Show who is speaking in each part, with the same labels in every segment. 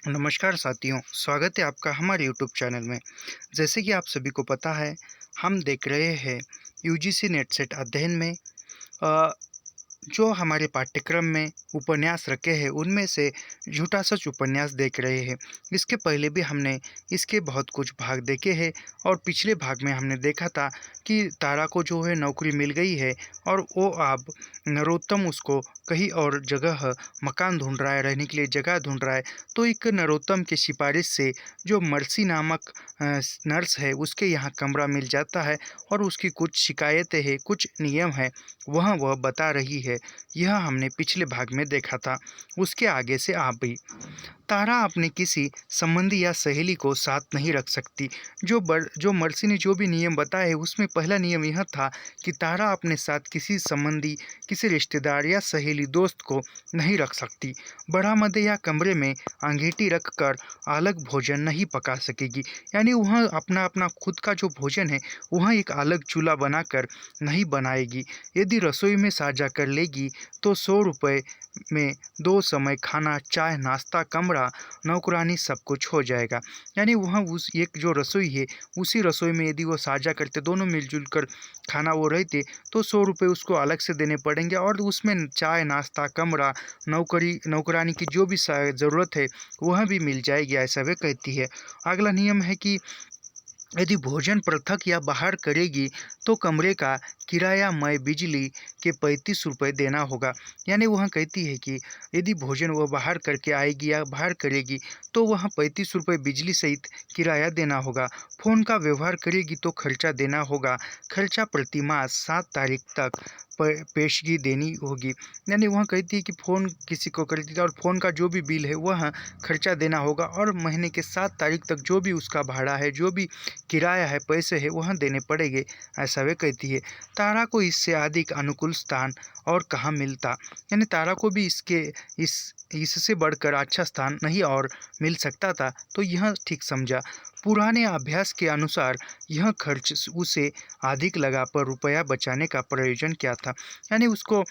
Speaker 1: नमस्कार साथियों, स्वागत है आपका हमारे यूट्यूब चैनल में। जैसे कि आप सभी को पता है, हम देख रहे हैं यूजीसी नेट सेट अध्ययन में अ, जो हमारे पाठ्यक्रम में उपन्यास रखे हैं, उनमें से झूठा सच उपन्यास देख रहे हैं। इसके पहले भी हमने इसके बहुत कुछ भाग देखे हैं और पिछले भाग में हमने देखा था कि तारा को जो है नौकरी मिल गई है और वो अब नरोत्तम उसको कहीं और जगह मकान ढूंढ रहा है, रहने के लिए जगह ढूंढ रहा है। तो एक नरोत्तम की सिफारिश से जो मर्सी नामक नर्स है, उसके यहाँ कमरा मिल जाता है और उसकी कुछ शिकायतें हैं, कुछ नियम है, वह बता रही है। यह हमने पिछले भाग में देखा था। उसके आगे से आप भी तारा अपने किसी संबंधी या सहेली को साथ नहीं रख सकती। जो मर्सी ने जो भी नियम बताए हैं, उसमें पहला नियम यह था कि तारा अपने साथ किसी संबंधी, किसी रिश्तेदार या सहेली दोस्त को नहीं रख सकती। बरामदे या कमरे में अंगीठी रख कर अलग भोजन नहीं पका सकेगी। यानी वह अपना अपना खुद का जो भोजन है, वह एक अलग चूल्हा बनाकर नहीं बनाएगी। यदि रसोई में साझा कर लेगी तो 100 रुपये में 2 समय खाना, चाय, नाश्ता, कमरा, नौकरानी सब कुछ हो जाएगा। यानी वहाँ उस एक जो रसोई है, उसी रसोई में यदि वो साझा करते, दोनों मिलजुल कर खाना वो रहते, तो 100 रुपये उसको अलग से देने पड़ेंगे और उसमें चाय, नाश्ता, कमरा, नौकरानी की जो भी ज़रूरत है, वह भी मिल जाएगी, ऐसा वे कहती है। अगला नियम है कि यदि भोजन पृथक या बाहर करेगी तो कमरे का किराया मय बिजली के 35 रुपये देना होगा। यानी वह कहती है कि यदि भोजन वह बाहर करके आएगी या बाहर करेगी तो वह 35 रुपये बिजली सहित किराया देना होगा। फ़ोन का व्यवहार करेगी तो खर्चा देना होगा। खर्चा प्रति मास 7 तारीख तक पेशगी देनी होगी। यानी वह कहती है कि फ़ोन किसी को करती है और फ़ोन का जो भी बिल है वह खर्चा देना होगा और महीने के 7 तारीख तक जो भी उसका भाड़ा है, जो भी किराया है, पैसे है, वह देने पड़ेंगे, ऐसा वे कहती है। तारा को इससे अधिक अनुकूल स्थान और कहाँ मिलता। यानी तारा को भी इससे बढ़कर अच्छा स्थान नहीं और मिल सकता था, तो यह ठीक समझा। पुराने अभ्यास के अनुसार यह खर्च उसे अधिक लगा, पर रुपया बचाने का प्रयोजन क्या था। यानी उसको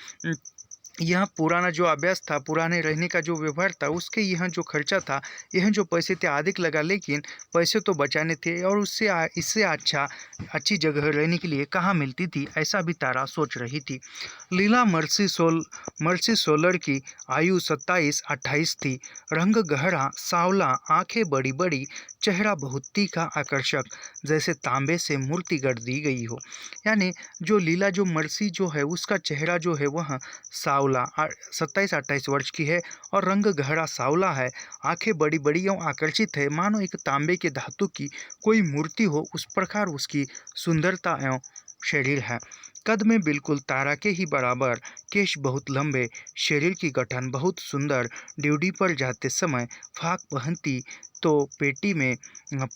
Speaker 1: यह पुराना जो अभ्यास था, पुराने रहने का जो व्यवहार था, उसके यह जो खर्चा था, यह जो पैसे थे अधिक लगा, लेकिन पैसे तो बचाने थे और इससे अच्छी जगह रहने के लिए कहाँ मिलती थी, ऐसा भी तारा सोच रही थी। लीला मर्सी सोलर की आयु 27-28 थी। रंग गहरा सांवला, आंखें बड़ी बड़ी, चेहरा बहुत तीखा आकर्षक, जैसे तांबे से मूर्ति गढ़ दी गई हो। यानी जो लीला जो मर्सी जो है, उसका चेहरा जो है वह सांवला 27-28 वर्ष की है और रंग गहरा सांवला है। आंखें बड़ी बड़ी एवं आकर्षित है, मानो एक तांबे के धातु की कोई मूर्ति हो, उस प्रकार उसकी सुंदरता एवं शरीर है। कद में बिल्कुल तारा के ही बराबर, केश बहुत लंबे, शरीर की गठन बहुत सुंदर। ड्यूटी पर जाते समय फ्रॉक पहनती तो पेटी में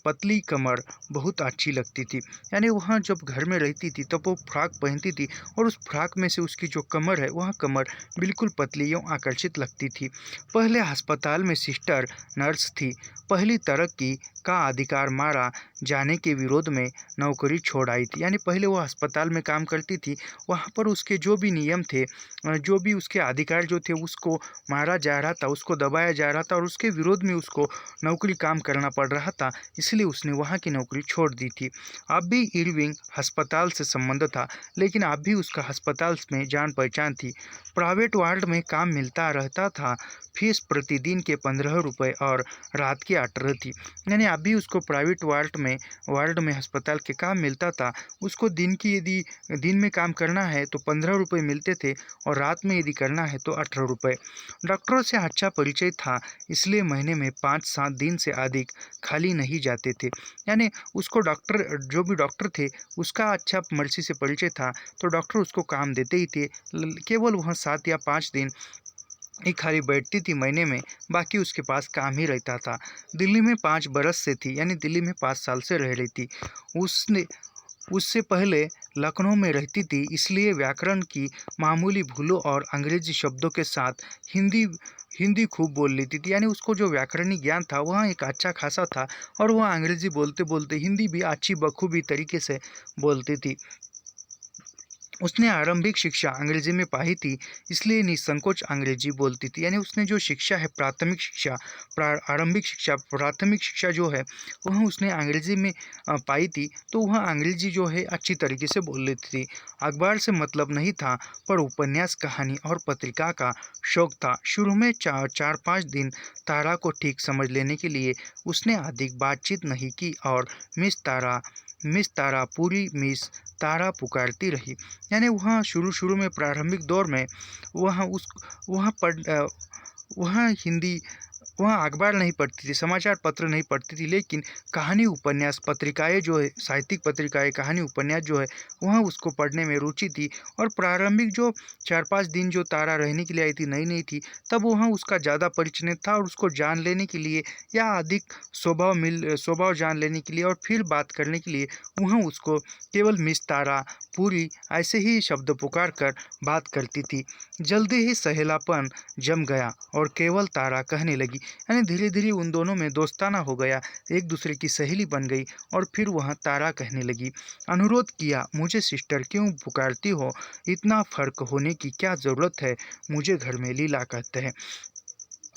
Speaker 1: पतली कमर बहुत अच्छी लगती थी। यानी वहाँ जब घर में रहती थी तब वो फ्रॉक पहनती थी और उस फ्रॉक में से उसकी जो कमर है, वह कमर बिल्कुल पतली एवं आकर्षित लगती थी। पहले अस्पताल में सिस्टर नर्स थी। पहली तरक्की का अधिकार मारा जाने के विरोध में नौकरी छोड़ आई थी। यानी पहले वो अस्पताल में काम करती थी, वहाँ पर उसके जो भी नियम थे, जो भी उसके अधिकार जो थे, उसको मारा जा रहा था, उसको दबाया जा रहा था और उसके विरोध में उसको नौकरी काम करना पड़ रहा था, इसलिए उसने वहाँ की नौकरी छोड़ दी थी। अब भी इरविंग अस्पताल से संबंध था, लेकिन अब भी उसका अस्पताल में जान पहचान थी। प्राइवेट वार्ड में काम मिलता रहता था। फीस प्रतिदिन के 15 रुपये और रात की 18 थी। यानी अभी उसको प्राइवेट वार्ड में अस्पताल के काम मिलता था। उसको यदि दिन में काम करना है तो 15 रुपये मिलते थे और रात में यदि करना है तो 18 रुपये। डॉक्टरों से अच्छा परिचय था, इसलिए महीने में 5-7 दिन से अधिक खाली नहीं जाते थे। यानी उसको जो भी डॉक्टर थे, उसका अच्छा मर्जी से परिचय था, तो डॉक्टर उसको काम देते ही थे। केवल वह 7 या 5 दिन ही खाली बैठती थी महीने में, बाकी उसके पास काम ही रहता था। दिल्ली में 5 बरस से थी, यानी दिल्ली में 5 साल से रह रही थी। उसने उससे पहले लखनऊ में रहती थी, इसलिए व्याकरण की मामूली भूलों और अंग्रेजी शब्दों के साथ हिंदी हिंदी खूब बोल लेती थी। यानी उसको जो व्याकरणिक ज्ञान था वह एक अच्छा खासा था और वह अंग्रेजी बोलते बोलते हिंदी भी अच्छी बखूबी तरीके से बोलती थी। उसने आरंभिक शिक्षा अंग्रेजी में पाई थी, इसलिए निसंकोच अंग्रेजी बोलती थी। यानी उसने जो शिक्षा है, प्राथमिक शिक्षा, आरंभिक शिक्षा, प्राथमिक शिक्षा जो है वह उसने अंग्रेजी में पाई थी, तो वह अंग्रेजी जो है अच्छी तरीके से बोल लेती थी। अखबार से मतलब नहीं था, पर उपन्यास, कहानी और पत्रिका का शौक था। शुरू में 4-5 दिन तारा को ठीक समझ लेने के लिए उसने अधिक बातचीत नहीं की और मिस तारा, पूरी मिस तारा पुकारती रही। यानी वहाँ शुरू-शुरू में प्रारंभिक दौर में वहाँ उस वहाँ पढ़ वहाँ हिंदी वहाँ अखबार नहीं पढ़ती थी, समाचार पत्र नहीं पढ़ती थी, लेकिन कहानी, उपन्यास, पत्रिकाएँ जो है, साहित्यिक पत्रिकाएँ, कहानी, उपन्यास जो है, वहाँ उसको पढ़ने में रुचि थी। और प्रारंभिक जो 4-5 दिन जो तारा रहने के लिए आई थी, नई-नई थी, तब वहाँ उसका ज़्यादा परिचय नहीं था और उसको जान लेने के लिए या अधिक स्वभाव जान लेने के लिए और फिर बात करने के लिए वहाँ उसको केवल मिस तारा, पूरी ऐसे ही शब्द पुकार कर बात करती थी। जल्दी ही सहेलापन जम गया और केवल तारा कहने लगी। यानी धीरे-धीरे उन दोनों में दोस्ताना हो गया, एक दूसरे की सहेली बन गई और फिर वह तारा कहने लगी। अनुरोध किया, मुझे सिस्टर क्यों पुकारती हो? इतना फ़र्क होने की क्या ज़रूरत है? मुझे घर में लीला कहते हैं।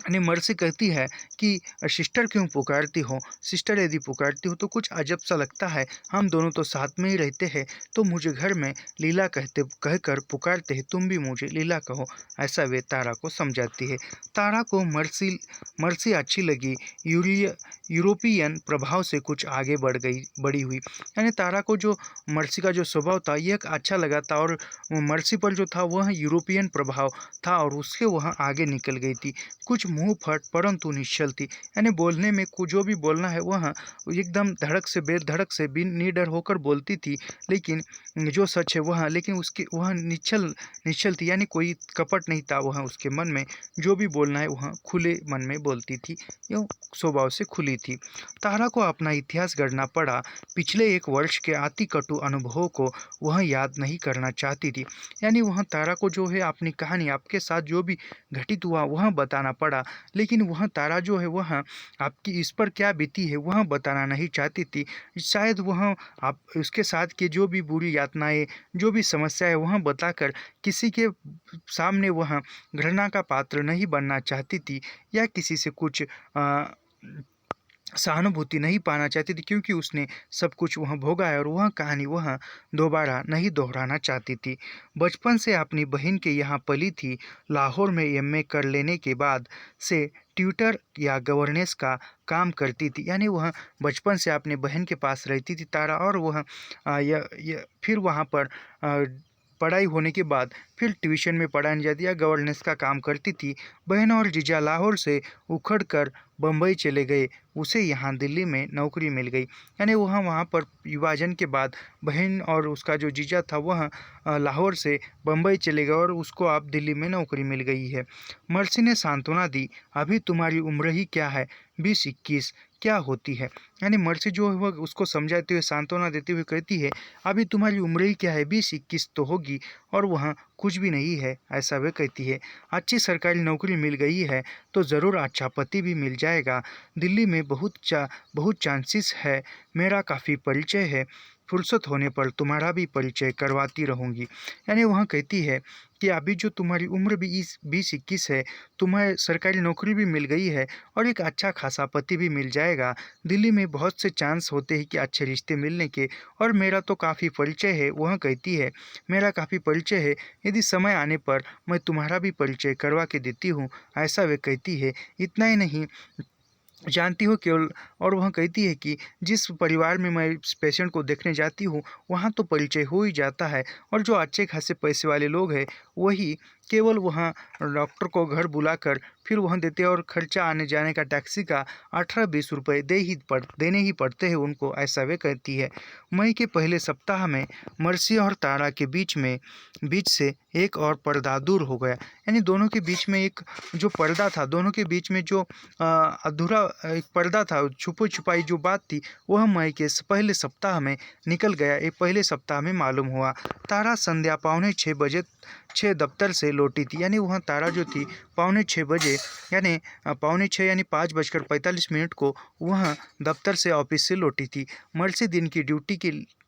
Speaker 1: यानी मर्सी कहती है कि सिस्टर क्यों पुकारती हो? सिस्टर यदि पुकारती हो तो कुछ अजब सा लगता है, हम दोनों तो साथ में ही रहते हैं, तो मुझे घर में लीला कहकर पुकारते हैं, तुम भी मुझे लीला कहो, ऐसा वे तारा को समझाती है। तारा को मर्सी अच्छी लगी, यूरोपियन प्रभाव से कुछ आगे बढ़ी हुई। यानी तारा को जो मर्सी का जो स्वभाव था यह अच्छा लगा था और मर्सी पर जो था वह यूरोपियन प्रभाव था और उसके वह आगे निकल गई थी। कुछ मुँह फट परंतु निश्चल थी। यानी बोलने में जो भी बोलना है वह एकदम धड़क से बेधड़क से निडर होकर बोलती थी, लेकिन जो सच है वह, लेकिन उसकी वह निश्चल थी। यानी कोई कपट नहीं था वह उसके मन में, जो भी बोलना है वह खुले मन में बोलती थी, यो स्वभाव से खुली थी। तारा को अपना इतिहास गढ़ना पड़ा। पिछले 1 वर्ष के अति कटु अनुभवों को वह याद नहीं करना चाहती थी। यानी वह तारा को जो है अपनी कहानी, आपके साथ जो भी घटित हुआ वह बताना पड़ा, लेकिन वह तारा जो है वह आपकी इस पर क्या बीती है वह बताना नहीं चाहती थी। शायद वह आप उसके साथ की जो भी बुरी यातनाएँ, जो भी समस्याएँ वह बताकर किसी के सामने वह घृणा का पात्र नहीं बनना चाहती थी या किसी से कुछ सहानुभूति नहीं पाना चाहती थी, क्योंकि उसने सब कुछ वह भोगा है और वह कहानी वह दोबारा नहीं दोहराना चाहती थी। बचपन से अपनी बहन के यहाँ पली थी। लाहौर में एमए कर लेने के बाद से ट्यूटर या गवर्नेंस का काम करती थी। यानी वह बचपन से अपने बहन के पास रहती थी तारा और वह फिर वहाँ पर पढ़ाई होने के बाद फिर ट्यूशन में पढ़ाने जाती या गवर्नेंस का काम करती थी। बहन और जीजा लाहौर से उखड़ कर बम्बई चले गए, उसे यहाँ दिल्ली में नौकरी मिल गई। यानी वहाँ पर विभाजन के बाद बहन और उसका जो जीजा था वह लाहौर से बम्बई चले गए और उसको अब दिल्ली में नौकरी मिल गई है। मर्सी ने सांत्वना दी, अभी तुम्हारी उम्र ही क्या है, 20-21 क्या होती है? यानी मर्सी जो है वह उसको समझाते हुए, सांत्वना देते हुए कहती है, अभी तुम्हारी उम्र ही क्या है, 20-21 तो होगी और वह कुछ भी नहीं है, ऐसा वह कहती है। अच्छी सरकारी नौकरी मिल गई है तो ज़रूर अच्छा पति भी मिल जाएगा। दिल्ली में बहुत चांसेस है, मेरा काफ़ी परिचय है, फुर्सत होने पर तुम्हारा भी परिचय करवाती रहूँगी। यानी वह कहती है कि अभी जो तुम्हारी उम्र भी 20-21 है, तुम्हें सरकारी नौकरी भी मिल गई है और एक अच्छा खासा पति भी मिल जाएगा। दिल्ली में बहुत से चांस होते हैं कि अच्छे रिश्ते मिलने के और मेरा तो काफ़ी परिचय है। वह कहती है, मेरा काफ़ी परिचय है, यदि समय आने पर मैं तुम्हारा भी परिचय करवा के देती हूँ, ऐसा वे कहती है। इतना ही नहीं, जानती हो केवल, और वह कहती है कि जिस परिवार में मैं इस पेशेंट को देखने जाती हूँ वहाँ तो परिचय हो ही जाता है और जो अच्छे खासे पैसे वाले लोग हैं वही केवल वहाँ डॉक्टर को घर बुलाकर फिर वहाँ देते हैं और खर्चा आने जाने का टैक्सी का 18-20 रुपये देने ही पड़ते हैं उनको, ऐसा वे कहती है। मई के पहले सप्ताह में मर्सी और तारा के बीच से एक और पर्दा दूर हो गया। यानी दोनों के बीच में एक जो पर्दा था, दोनों के बीच में जो अधूरा एक पर्दा था, छुपी-छुपाई जो बात थी, वह मई के पहले सप्ताह में निकल गया। ये पहले सप्ताह में मालूम हुआ। तारा संध्या 5:45 दफ्तर से लौटी थी। यानी वह तारा जो थी 5:45 बजे, यानी 5:45 यानी 5:45 को वह दफ्तर से ऑफिस से लौटी थी। मर्सी दिन की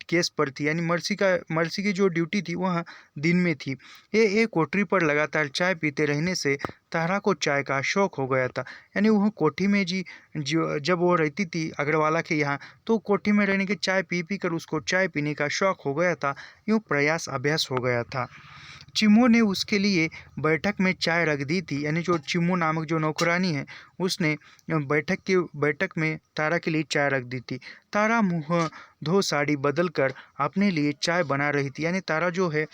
Speaker 1: केस पर थी, यानी मर्सी की जो ड्यूटी थी वह दिन में थी। ये एक कोठरी पर लगातार चाय पीते रहने से तारा को चाय का शौक हो गया था। यानी वह कोठी में जो जब वो रहती थी अग्रवाला के यहाँ, तो कोठी में रहने की चाय पी पी कर उसको चाय पीने का शौक हो गया था। यूँ प्रयास अभ्यास हो गया था। चिमो ने उसके लिए बैठक में चाय रख दी थी, यानी जो चिमो नामक जो नौकरानी है उसने बैठक में तारा के लिए चाय रख दी थी। तारा मुँह धो साड़ी बदल कर अपने लिए चाय बना रही थी, यानी तारा जो है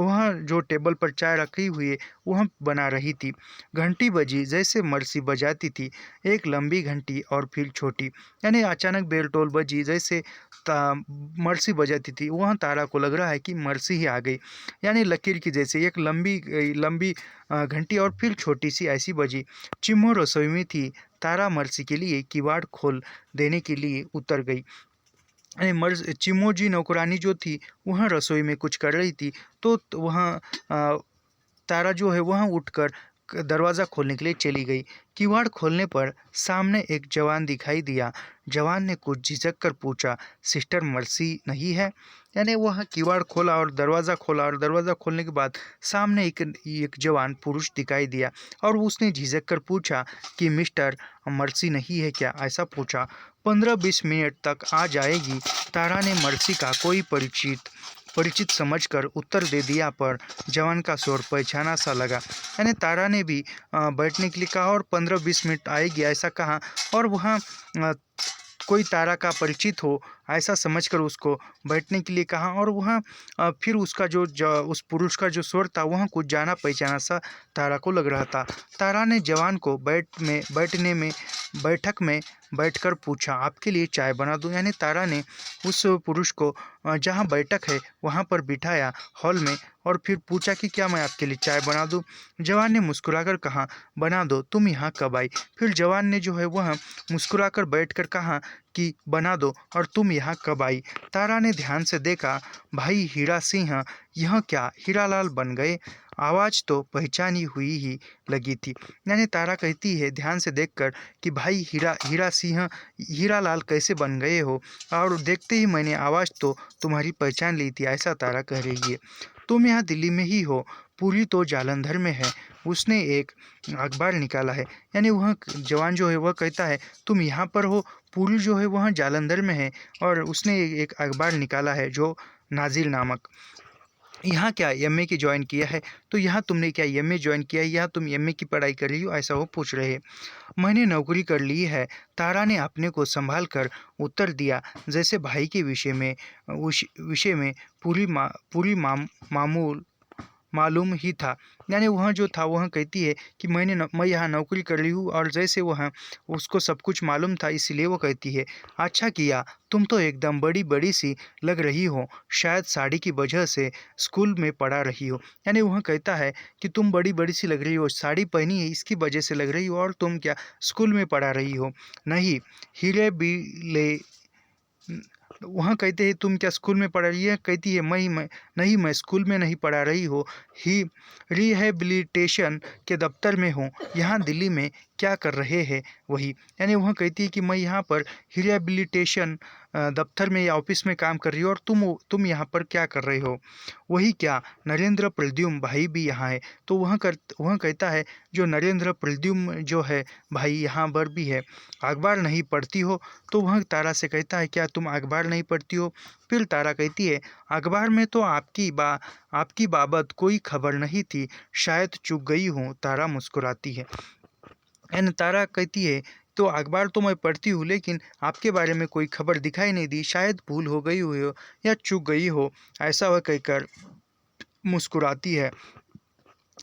Speaker 1: वह जो टेबल पर चाय रखी हुई है वह बना रही थी। घंटी बजी, जैसे मरसी बजाती थी, एक लंबी घंटी और फिर छोटी, यानी अचानक बेलटोल बजी जैसे मरसी बजाती थी। वह तारा को लग रहा है कि मरसी ही आ गई, यानी लकीर की जैसे एक लंबी लंबी घंटी और फिर छोटी सी ऐसी बजी। चिम्मो रसोई में थी। तारा मरसी के लिए किवाड़ खोल देने के लिए उतर गई। चिमो जी नौकरानी जो थी वह रसोई में कुछ कर रही थी, तो वह तारा जो है वह उठकर दरवाज़ा खोलने के लिए चली गई। किवाड़ खोलने पर सामने एक जवान दिखाई दिया। जवान ने कुछ झिझक कर पूछा, सिस्टर मर्सी नहीं है? यानी वह किवाड़ खोला और दरवाज़ा खोला, और दरवाज़ा खोलने के बाद सामने एक जवान पुरुष दिखाई दिया, और उसने झिझक कर पूछा कि मिस्टर मर्सी नहीं है क्या? ऐसा पूछा। 15-20 मिनट तक आ जाएगी, तारा ने मर्सी का कोई परिचित समझकर उत्तर दे दिया, पर जवान का स्वर पहचाना सा लगा। यानी तारा ने भी बैठने के लिए कहा और 15-20 मिनट आएगी ऐसा कहा, और वहाँ कोई तारा का परिचित हो ऐसा समझकर उसको बैठने के लिए कहा, और वहाँ फिर उसका उस पुरुष का जो स्वर था वहाँ कुछ जाना पहचाना सा तारा को लग रहा था। तारा ने जवान को बैठक में बैठकर पूछा, आपके लिए चाय बना दूं? यानी तारा ने उस पुरुष को जहाँ बैठक है वहाँ पर बिठाया हॉल में, और फिर पूछा कि क्या मैं आपके लिए चाय बना दूं? जवान ने मुस्कुराकर कहा, बना दो, तुम यहाँ कब आई? फिर जवान ने जो है वह मुस्कुराकर बैठकर कहा कि बना दो, और तुम यहाँ कब आई? तारा ने ध्यान से देखा, भाई हीरा सिंह, यह क्या हीरालाल बन गए? आवाज़ तो पहचानी हुई ही लगी थी। यानी तारा कहती है ध्यान से देखकर कि भाई हीरा सिंह हीरालाल कैसे बन गए हो, और देखते ही मैंने आवाज़ तो तुम्हारी पहचान ली थी, ऐसा तारा कह रही है। तुम यहाँ दिल्ली में ही हो? पूरी तो जालंधर में है। उसने एक अखबार निकाला है, यानी वह जवान जो है वह कहता है तुम यहाँ पर हो, पूरी जो है वह जालंधर में है, और उसने एक अखबार निकाला है जो नाजिल नामक। यहाँ क्या एमए की ज्वाइन किया है? तो यहाँ तुमने क्या एमए ज्वाइन किया है? यहाँ तुम एमए की पढ़ाई कर रही हो? ऐसा वो पूछ रहे हैं। मैंने नौकरी कर ली है, तारा ने अपने को संभाल कर उत्तर दिया, जैसे भाई के विषय में पूरी मालूम ही था। यानी वह जो था वह कहती है कि मैं यहाँ नौकरी कर रही हूँ, और जैसे वह उसको सब कुछ मालूम था, इसलिए वो कहती है, अच्छा किया, तुम तो एकदम बड़ी सी लग रही हो, शायद साड़ी की वजह से स्कूल में पढ़ा रही हो। यानी वह कहता है कि तुम बड़ी सी लग रही हो, साड़ी पहनी है इसकी वजह से लग रही हो, और तुम क्या स्कूल में पढ़ा रही हो? नहीं, हीरे बिले वहाँ कहते हैं तुम क्या स्कूल में पढ़ रही है? कहती है मैं स्कूल में नहीं पढ़ा रही हो, ही रिहेबिलिटेशन के दफ्तर में हूँ। यहाँ दिल्ली में क्या कर रहे हैं वही? यानी वह कहती है कि मैं यहाँ पर रिहेबिलिटेशन दफ्तर में या ऑफिस में काम कर रही हो, और तुम यहाँ पर क्या कर रहे हो? वही क्या, नरेंद्र प्रद्युम्न भाई भी यहाँ है? तो वह कहता है जो नरेंद्र प्रद्युम्न जो है भाई यहाँ पर भी है। अखबार नहीं पढ़ती हो? तो वह तारा से कहता है क्या तुम अखबार नहीं पढ़ती हो? फिर तारा कहती है अखबार में तो आपकी बाबत कोई खबर नहीं थी, शायद चूक गई हूँ। तारा मुस्कुराती है, एंड तारा कहती है तो अखबार तो मैं पढ़ती हूँ, लेकिन आपके बारे में कोई खबर दिखाई नहीं दी, शायद भूल हो गई हो या चूक गई हो, ऐसा वह कहकर मुस्कुराती है।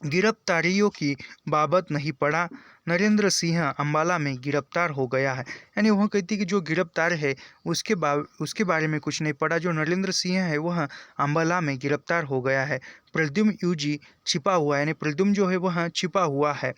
Speaker 1: गिरफ्तारियों की बाबत नहीं पड़ा? नरेंद्र सिंह अम्बाला में गिरफ्तार हो गया है। यानी वह कहती कि जो गिरफ्तार है उसके बारे में कुछ नहीं पड़ा। जो नरेंद्र सिंह है वह अम्बाला में गिरफ्तार हो गया है। प्रद्युम्न यूजी छिपा हुआ, यानी प्रद्युम्न जो है वह छिपा हुआ है।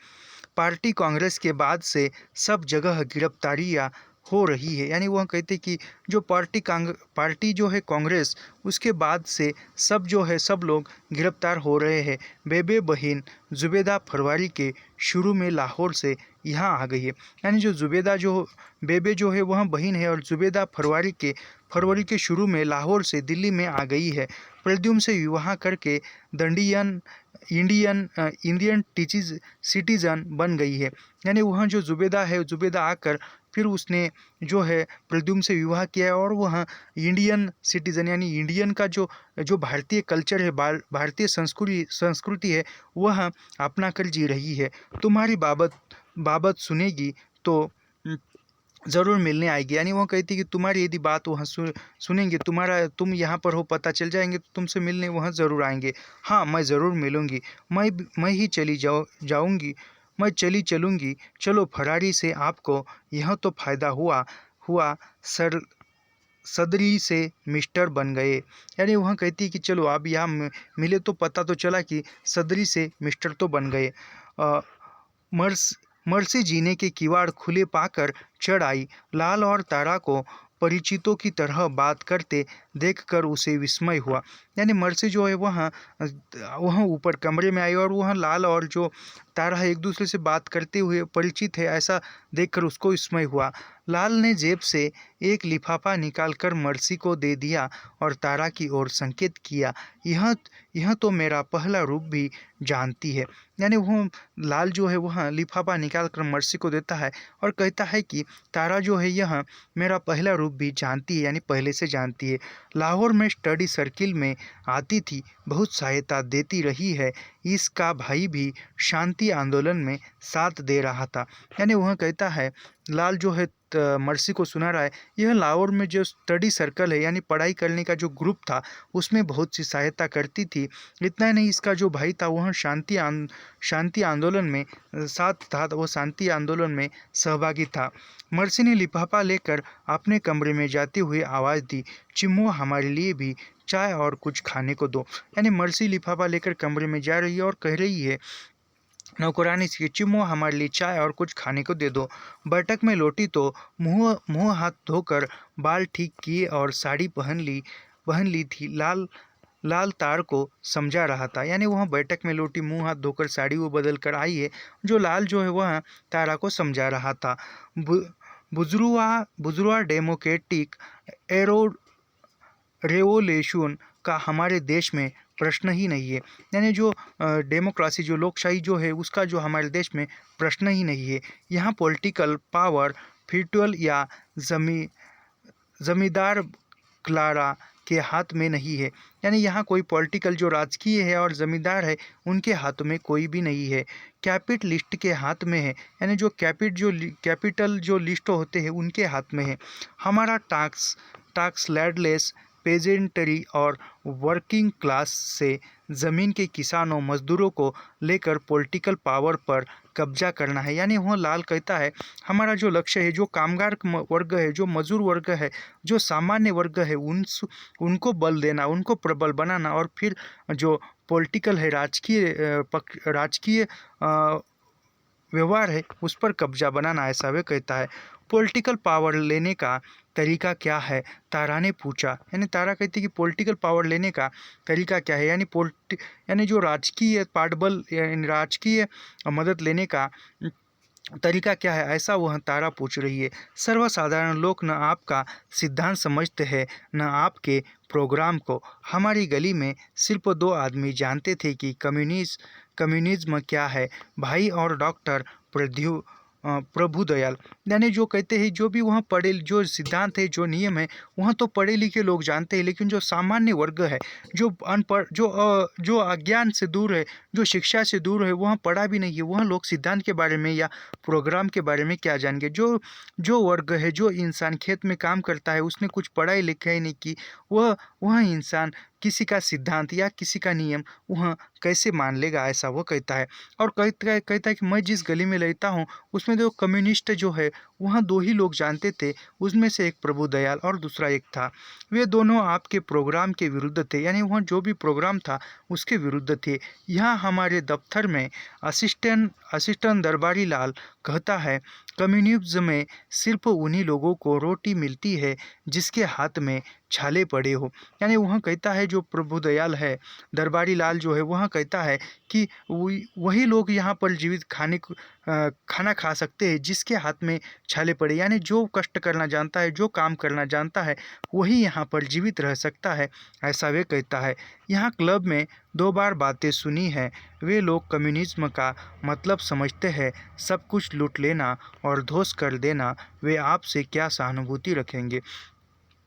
Speaker 1: पार्टी कांग्रेस के बाद से सब जगह गिरफ्तारियां हो रही है। यानी वह कहते कि जो पार्टी जो है कांग्रेस, उसके बाद से सब जो है सब लोग गिरफ्तार हो रहे हैं। बेबे बहन जुबेदा फरवरी के शुरू में लाहौर से यहाँ आ गई है। यानी जो जुबेदा जो बेबे जो है वह बहन है और जुबेदा फरवरी के शुरू में लाहौर से दिल्ली में आ गई है। प्रद्युम्न से विवाह करके दंडियन इंडियन सिटीजन बन गई है। यानी वह जो जुबेदा है, जुबेदा आकर फिर उसने जो है प्रद्युम्न से विवाह किया है और वह इंडियन सिटीजन यानी इंडियन का जो जो भारतीय कल्चर है, भारतीय संस्कृति है, वह अपना कर जी रही है। तुम्हारी बाबत सुनेगी तो ज़रूर मिलने आएगी। यानी वो कहती कि तुम्हारी यदि बात वहाँ सुनेंगे, तुम यहाँ पर हो पता चल जाएंगे तो तुमसे मिलने वहाँ ज़रूर आएंगे। हाँ, मैं ज़रूर मिलूँगी। मैं ही जाऊँगी। मैं चली चलूँगी। चलो फरारी से आपको यह तो फ़ायदा हुआ सर सदरी से मिस्टर बन गए। यानी वह कहती है कि चलो अब यहाँ मिले तो पता तो चला कि सदरी से मिस्टर तो बन गए। मर्स मर्सी जीने के किवाड़ खुले पाकर चढ़ आई। लाल और तारा को परिचितों की तरह बात करते देखकर उसे विस्मय हुआ। यानी मर्सी जो है वह ऊपर कमरे में आई और वह लाल और जो तारा है एक दूसरे से बात करते हुए परिचित है, ऐसा देखकर उसको विस्मय हुआ। लाल ने जेब से एक लिफाफा निकालकर मर्सी को दे दिया और तारा की ओर संकेत किया। यह तो मेरा पहला रूप भी जानती है। यानी वह लाल जो है वह लिफाफा निकाल कर मर्सी को देता है और कहता है कि तारा जो है यह मेरा पहला रूप भी जानती है, यानी पहले से जानती है। लाहौर में स्टडी सर्किल में आती थी, बहुत सहायता देती रही है। इसका भाई भी शांति आंदोलन में साथ दे रहा था। यानी वह कहता है, लाल जो है मर्सी को सुना रहा है, यह लाहौर में जो स्टडी सर्कल है यानी पढ़ाई करने का जो ग्रुप था उसमें बहुत सी सहायता करती थी। इतना नहीं, इसका जो भाई था वह शांति आंदोलन में साथ था, वो शांति आंदोलन में सहभागी था। मर्सी ने लिफाफा लेकर अपने कमरे में जाते हुए आवाज़ दी, चिम्मो हमारे लिए भी चाय और कुछ खाने को दो। यानी मर्सी लिफाफा लेकर कमरे में जा रही है और कह रही है नौकरानी से, चिम्मो हमारे लिए चाय और कुछ खाने को दे दो। बैठक में लौटी तो मुंह हाथ धोकर बाल ठीक किए और साड़ी पहन ली थी। लाल तार को समझा रहा था। यानी वह बैठक में लौटी, मुंह हाथ धोकर साड़ी वो बदल कर आई है। जो लाल जो है वह तारा को समझा रहा था। बुजुर्वा डेमोक्रेटिक एरो रेवोल्यूशन का हमारे देश में प्रश्न ही नहीं है। यानी जो डेमोक्रेसी जो लोकशाही जो है उसका जो हमारे देश में प्रश्न ही नहीं है। यहाँ पॉलिटिकल पावर फिटुअल या जमींदार क्लारा के हाथ में नहीं है। यानी यहाँ कोई पॉलिटिकल जो राजकीय है और ज़मींदार है उनके हाथ में कोई भी नहीं है, कैपिटलिस्ट के हाथ में है। यानी जो कैपिटल जो लिस्ट होते हैं उनके हाथ में है। हमारा टैक्स लैंडलेस पेजेंटरी और वर्किंग क्लास से ज़मीन के किसानों मजदूरों को लेकर पॉलिटिकल पावर पर कब्जा करना है। यानी वह लाल कहता है हमारा जो लक्ष्य है, जो कामगार वर्ग है, जो मजदूर वर्ग है, जो सामान्य वर्ग है, उनको बल देना, उनको प्रबल बनाना और फिर जो पॉलिटिकल है राजकीय व्यवहार है उस पर कब्जा बनाना, ऐसा वे कहता है। पॉलिटिकल पावर लेने का तरीका क्या है, तारा ने पूछा। यानी तारा कहती कि पॉलिटिकल पावर लेने का तरीका क्या है, यानी जो राजकीय पाठबल यानी राजकीय मदद लेने का तरीका क्या है, ऐसा वह तारा पूछ रही है। सर्वसाधारण लोग न आपका सिद्धांत समझते हैं न आपके प्रोग्राम को। हमारी गली में सिर्फ 2 आदमी जानते थे कि कम्युनिज्म क्या है, भाई और डॉक्टर प्रभुदयाल। यानी जो कहते हैं जो भी वहाँ पढ़े, जो सिद्धांत है, जो नियम है, वहाँ तो पढ़े लिखे लोग जानते हैं, लेकिन जो सामान्य वर्ग है, जो अनपढ़, जो अज्ञान से दूर है, जो शिक्षा से दूर है, वहाँ पढ़ा भी नहीं है, वहाँ लोग सिद्धांत के बारे में या प्रोग्राम के बारे में क्या जानेंगे। जो वर्ग है, जो इंसान खेत में काम करता है, उसने कुछ पढ़ाई लिखाई नहीं की, वह इंसान किसी का सिद्धांत या किसी का नियम वह कैसे मान लेगा, ऐसा वो कहता है। और कहता है कि मैं जिस गली में रहता हूँ उसमें जो कम्युनिस्ट जो है वहाँ 2 ही लोग जानते थे, उसमें से एक प्रभुदयाल और दूसरा एक था। वे दोनों आपके प्रोग्राम के विरुद्ध थे। यानी वहाँ जो भी प्रोग्राम था उसके विरुद्ध थे। यहाँ हमारे दफ्तर में असिस्टेंट दरबारी लाल कहता है कम्युनिज्म में सिर्फ उन्हीं लोगों को रोटी मिलती है जिसके हाथ में छाले पड़े हो। यानी वह कहता है, जो प्रभुदयाल है, दरबारी लाल जो है, वह कहता है कि वही लोग यहाँ पर जीवित खाना खा सकते हैं जिसके हाथ में छाले पड़े। यानी जो कष्ट करना जानता है, जो काम करना जानता है, वही यहाँ पर जीवित रह सकता है, ऐसा वे कहता है। यहाँ क्लब में 2 बार बातें सुनी हैं। वे लोग कम्युनिज्म का मतलब समझते हैं, सब कुछ लूट लेना और ध्वस्त कर देना। वे आपसे क्या सहानुभूति रखेंगे।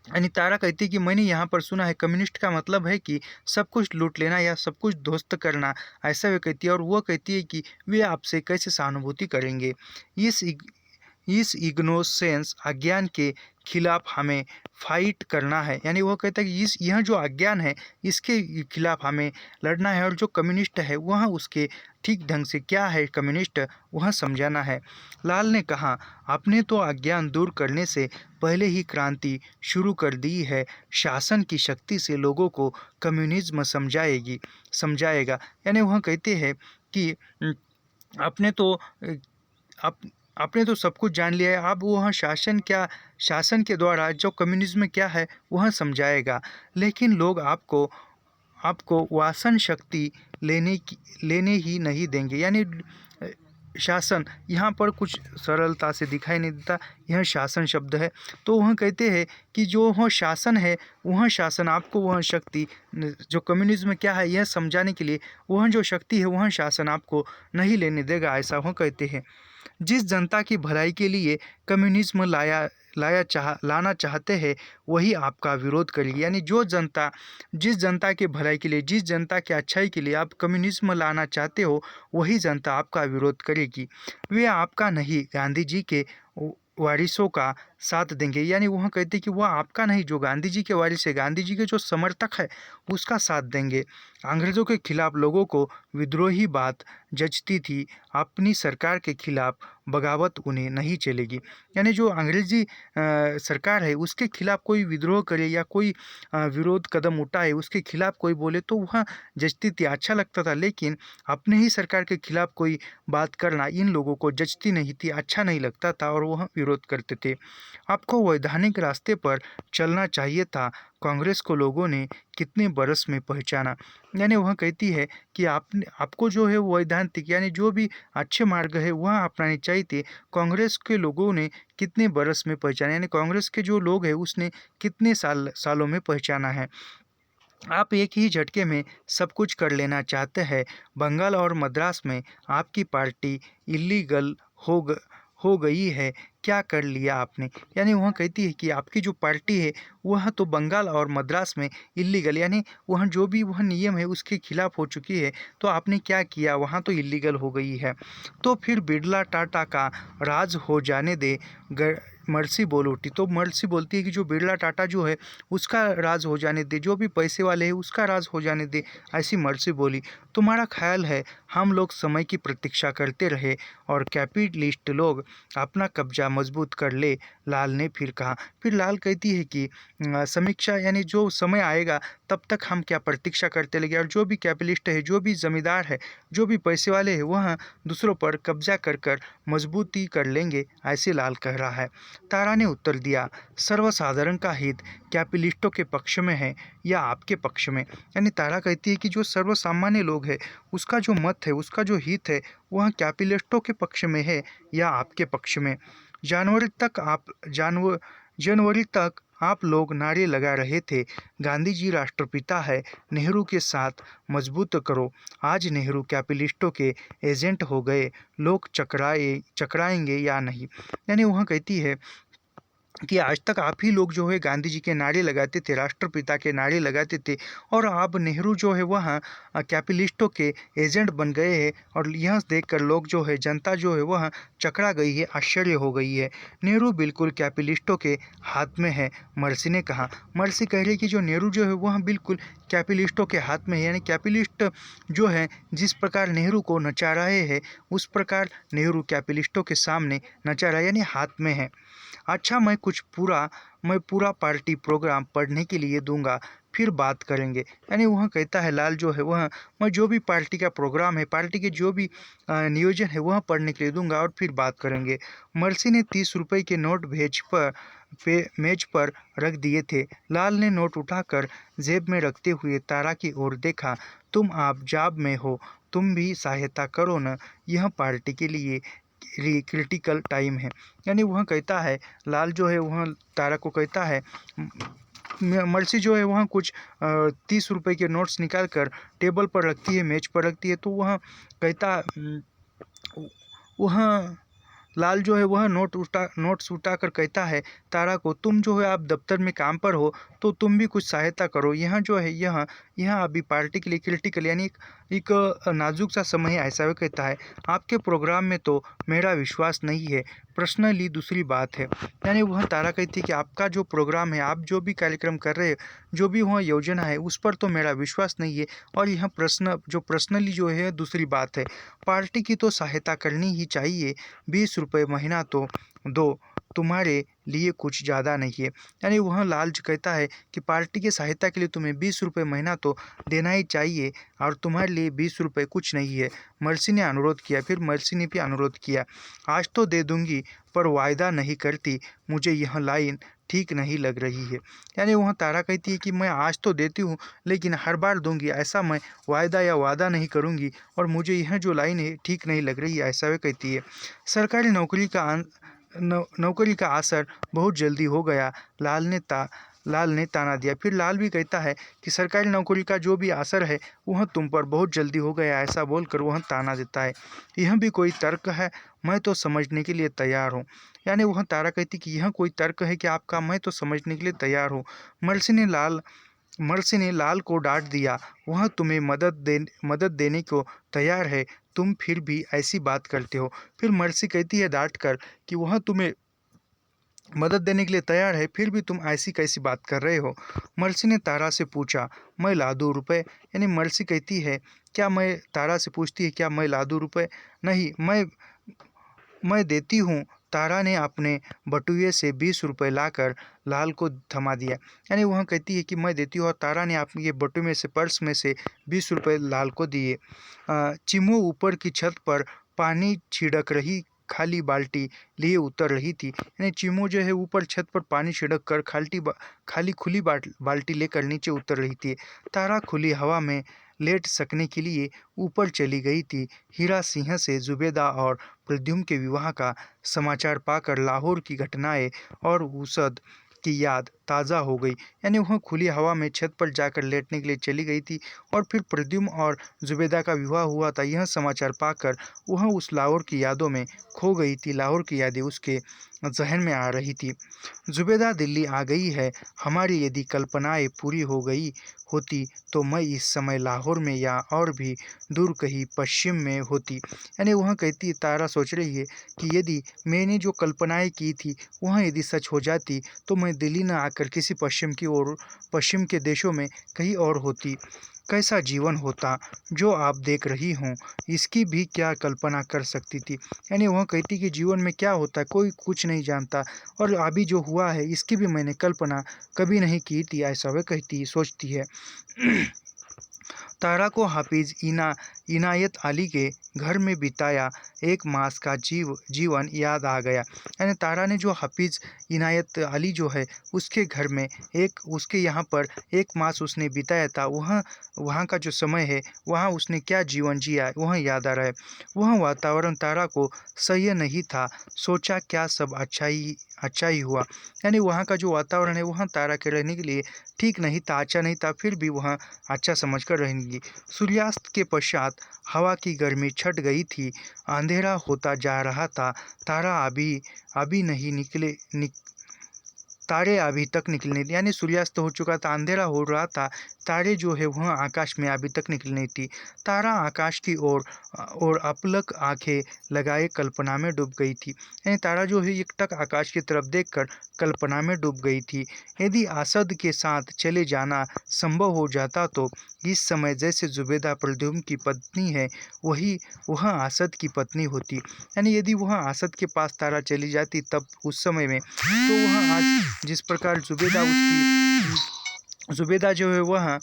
Speaker 1: यानी तारा कहती है कि मैंने यहाँ पर सुना है, कम्युनिस्ट का मतलब है कि सब कुछ लूट लेना या सब कुछ ध्वस्त करना, ऐसा वे कहती है। और वो कहती है कि वे आपसे कैसे सहानुभूति करेंगे। इस इग्नोसेंस, अज्ञान के खिलाफ हमें फाइट करना है। यानी वो कहता है कि यह जो अज्ञान है, इसके खिलाफ हमें लड़ना है, और जो कम्युनिस्ट है वह उसके ठीक ढंग से क्या है कम्युनिस्ट, वह समझाना है। लाल ने कहा, आपने तो अज्ञान दूर करने से पहले ही क्रांति शुरू कर दी है। शासन की शक्ति से लोगों को कम्युनिज्म समझाएगा। यानी वह कहते हैं कि आपने तो आप आपने तो सब कुछ जान लिया है, अब वह शासन के द्वारा जो कम्युनिज्म क्या है वह समझाएगा। लेकिन लोग आपको वासन शक्ति लेने ही नहीं देंगे। यानी शासन यहाँ पर कुछ सरलता से दिखाई नहीं देता, यह शासन शब्द है। तो वह कहते हैं कि जो वह शासन है, वह शासन आपको वह शक्ति, जो कम्युनिज्म क्या है यह समझाने के लिए वह जो शक्ति है, वह शासन आपको नहीं लेने देगा, ऐसा वह कहते हैं। जिस जनता की भलाई के लिए कम्युनिज्म लाना चाहते हैं, वही आपका विरोध करेगी। यानी जिस जनता के भलाई के लिए, जिस जनता के अच्छाई के लिए आप कम्युनिज्म लाना चाहते हो, वही जनता आपका विरोध करेगी। वे आपका नहीं, गांधी जी के वारिसों का साथ देंगे। यानी वह कहते कि वह आपका नहीं, जो गांधी जी के वारिस है, गांधी जी के जो समर्थक है, उसका साथ देंगे। अंग्रेज़ों के खिलाफ लोगों को विद्रोही बात जचती थी, अपनी सरकार के खिलाफ बगावत उन्हें नहीं चलेगी। यानी जो अंग्रेजी सरकार है, उसके खिलाफ कोई विद्रोह करे या कोई विरोध कदम उठाए, उसके खिलाफ कोई बोले तो वह जचती थी, अच्छा लगता था। लेकिन अपने ही सरकार के खिलाफ कोई बात करना इन लोगों को जचती नहीं थी, अच्छा नहीं लगता था, और वह विरोध करते थे। आपको वैधानिक रास्ते पर चलना चाहिए था। कांग्रेस को लोगों ने कितने बरस में पहचाना। यानी वह कहती है कि आपको जो है वैधानिक, यानी जो भी अच्छे मार्ग है वह अपनाने चाहिए थे। कांग्रेस के लोगों ने कितने बरस में पहचाना, यानी कांग्रेस के जो लोग हैं उसने कितने सालों में पहचाना है। आप एक ही झटके में सब कुछ कर लेना चाहते हैं। बंगाल और मद्रास में आपकी पार्टी इलीगल हो गई है, क्या कर लिया आपने। यानी वह कहती है कि आपकी जो पार्टी है वह तो बंगाल और मद्रास में इलीगल, यानी वह जो भी वह नियम है उसके खिलाफ हो चुकी है, तो आपने क्या किया, वहाँ तो इलीगल हो गई है। तो फिर बिरला टाटा का राज हो जाने दे। मर्सी बोल उठी। तो मर्सी बोलती है कि जो बिरला टाटा जो है उसका राज हो जाने दे, जो भी पैसे वाले हैं उसका राज हो जाने दे, ऐसी मर्सी बोली। तुम्हारा ख्याल है हम लोग समय की प्रतीक्षा करते रहे और कैपिटलिस्ट लोग अपना कब्जा मजबूत कर ले। लाल ने फिर कहा। फिर लाल कहती है कि समीक्षा, यानी जो समय आएगा तब तक हम क्या प्रतीक्षा करते लगे, और जो भी कैपिटलिस्ट है, जो भी जमींदार है, जो भी पैसे वाले हैं, वह दूसरों पर कब्जा कर मजबूती कर लेंगे, ऐसे लाल कह रहा है। तारा ने उत्तर दिया, सर्वसाधारण का हित कैपिटलिस्टों के पक्ष में है या आपके पक्ष में। यानी तारा कहती है कि जो सर्वसामान्य लोग हैं उसका जो मत है, उसका जो हित है, वह कैपिटलिस्टों के पक्ष में है या आपके पक्ष में। जनवरी तक आप लोग नारे लगा रहे थे, गांधी जी राष्ट्रपिता है, नेहरू के साथ मजबूत करो। आज नेहरू कैपिटलिस्टों के एजेंट हो गए, लोग चकराएंगे या नहीं। यानी वह कहती है कि आज तक आप ही लोग जो है गांधी जी के नारे लगाते थे, राष्ट्रपिता के नारे लगाते थे, और अब नेहरू जो है वह कैपिटलिस्टों के एजेंट बन गए हैं, और यह देखकर लोग जो है, जनता जो है वह चकरा गई है, आश्चर्य हो गई है। नेहरू बिल्कुल कैपिटलिस्टों के हाथ में है, मर्सी ने कहा। मर्सी कह रही कि जो नेहरू जो है वह बिल्कुल कैपिटलिस्टों के हाथ में है, यानी कैपिटलिस्ट जो है जिस प्रकार नेहरू को नचा रहे हैं, उस प्रकार नेहरू कैपिटलिस्टों के सामने नचा रहा है, यानी हाथ में है। अच्छा, मैं पूरा पार्टी प्रोग्राम पढ़ने के लिए दूंगा, फिर बात करेंगे। यानी वह कहता है लाल जो है वह, मैं जो भी पार्टी का प्रोग्राम है, पार्टी के जो भी नियोजन है वह पढ़ने के लिए दूंगा और फिर बात करेंगे। मर्सी ने 30 रुपए के नोट मेज पर रख दिए थे। लाल ने नोट उठाकर जेब में रखते हुए तारा की ओर देखा। तुम आप जॉब में हो, तुम भी सहायता करो न, यह पार्टी के लिए क्रिटिकल टाइम है। यानी वह कहता है, लाल जो है वह तारा को कहता है, मर्सी जो है वह कुछ 30 रुपए के नोट्स निकाल कर टेबल पर रखती है, मेज पर रखती है। तो वह कहता वह लाल जो है वह नोट्स उठाकर कहता है तारा को, तुम जो है आप दफ्तर में काम पर हो तो तुम भी कुछ सहायता करो। यहाँ जो है यहाँ अभी पार्टी के लिए क्रिटिकल यानी एक नाजुक सा समय है, ऐसा वह कहता है। आपके प्रोग्राम में तो मेरा विश्वास नहीं है, पर्सनली दूसरी बात है। यानी वह तारा कहती है कि आपका जो प्रोग्राम है, आप जो भी कार्यक्रम कर रहे हैं, जो भी वह योजना है, उस पर तो मेरा विश्वास नहीं है, और यह पर्सनली जो है दूसरी बात है। पार्टी की तो सहायता करनी ही चाहिए, 20 रुपये महीना तो दो, तुम्हारे लिए कुछ ज़्यादा नहीं है। यानी वह लाल कहता है कि पार्टी की सहायता के लिए तुम्हें 20 रुपये महीना तो देना ही चाहिए, और तुम्हारे लिए 20 रुपये कुछ नहीं है। मर्सी ने अनुरोध किया, फिर मर्सी ने भी अनुरोध किया, आज तो दे दूंगी पर वायदा नहीं करती, मुझे यह लाइन ठीक नहीं लग रही है। यानी वह तारा कहती है कि मैं आज तो देती हूँ, लेकिन हर बार दूंगी, ऐसा मैं वादा नहीं करूँगी, और मुझे यह जो लाइन है ठीक नहीं लग रही है, ऐसा वह कहती है। सरकारी नौकरी का असर बहुत जल्दी हो गया, लाल ने ताना दिया। फिर लाल भी कहता है कि सरकारी नौकरी का जो भी असर है वह तुम पर बहुत जल्दी हो गया, ऐसा बोलकर वह ताना देता है। यह भी कोई तर्क है? मैं तो समझने के लिए तैयार हूँ। यानी वह तारा कहती कि यह कोई तर्क है कि आपका? मैं तो समझने के लिए तैयार हूँ। मर्सी ने लाल को डांट दिया, वह तुम्हें मदद देने को तैयार है, तुम फिर भी ऐसी बात करते हो। फिर मर्सी कहती है डांट कर कि वह तुम्हें मदद देने के लिए तैयार है, फिर भी तुम ऐसी कैसी बात कर रहे हो। मर्सी ने तारा से पूछा, मैं ला दूँ रुपये? यानी मर्सी कहती है, क्या मैं तारा से पूछती है क्या मैं ला दूँ रुपये? नहीं, मैं देती हूँ। तारा ने अपने बटुए से 20 रुपये लाकर लाल को थमा दिया। यानी वह कहती है कि मैं देती हूँ, और तारा ने अपने ये बटुए में से, पर्स में से 20 रुपये लाल को दिए। चिमू ऊपर की छत पर पानी छिड़क रही खाली बाल्टी लिए उतर रही थी। यानी चिमू जो है ऊपर छत पर पानी छिड़क कर खाली खुली बाल्टी लेकर नीचे उतर रही थी। तारा खुली हवा में लेट सकने के लिए ऊपर चली गई थी। हीरा सिंह से जुबेदा और प्रद्युम्न के विवाह का समाचार पाकर लाहौर की घटनाएं और उसद की याद ताज़ा हो गई। यानी वह खुली हवा में छत पर जाकर लेटने के लिए चली गई थी, और फिर प्रद्युम्न और जुबेदा का विवाह हुआ था। यह समाचार पाकर वह उस लाहौर की यादों में खो गई थी। लाहौर की यादें उसके जहन में आ रही थी। जुबेदा दिल्ली आ गई है, हमारी यदि कल्पनाएं पूरी हो गई होती तो मैं इस समय लाहौर में या और भी दूर कहीं पश्चिम में होती। यानी वह कहती, तारा सोच रही है कि यदि मैंने जो कल्पनाएं की थी वह यदि सच हो जाती तो मैं दिल्ली न आकर किसी पश्चिम के देशों में कहीं और होती। कैसा जीवन होता जो आप देख रही हूँ, इसकी भी क्या कल्पना कर सकती थी। यानी वह कहती कि जीवन में क्या होता है कोई कुछ नहीं जानता, और अभी जो हुआ है इसकी भी मैंने कल्पना कभी नहीं की थी, ऐसा वह सोचती है। तारा को हाफिज इनायत अली के घर में बिताया 1 मास का जीवन याद आ गया। यानी तारा ने जो हाफिज इनायत अली जो है उसके घर में उसके यहाँ पर 1 मास उसने बिताया था, वहाँ का जो समय है, वहाँ उसने क्या जीवन जिया वह याद आ रहा है। वह वातावरण तारा को सह्य नहीं था, सोचा क्या सब अच्छा ही हुआ। यानी वहाँ का जो वातावरण है वहाँ तारा के रहने के लिए ठीक नहीं था, अच्छा नहीं था, फिर भी वह अच्छा समझकर रहेंगी। सूर्यास्त के पश्चात हवा की गर्मी छट गई थी, अंधेरा होता जा रहा था। अभी नहीं निकले तारे अभी तक निकले नहीं, यानी सूर्यास्त हो चुका था, अंधेरा हो रहा था, तारे जो है वह आकाश में अभी तक निकले नहीं थी। तारा आकाश की ओर अपलक आंखें लगाए कल्पना में डूब गई थी। यानी तारा जो है एकटक आकाश की तरफ देखकर कल्पना में डूब गई थी। यदि असद के साथ चले जाना संभव हो जाता तो इस समय जैसे जुबेदा प्रद्युम्न की पत्नी है वह असद की पत्नी होती। यानी यदि वह असद के पास तारा चली जाती तब उस समय में, तो वह आज जिस प्रकार जुबेदा ज़ुबैदा जो है वह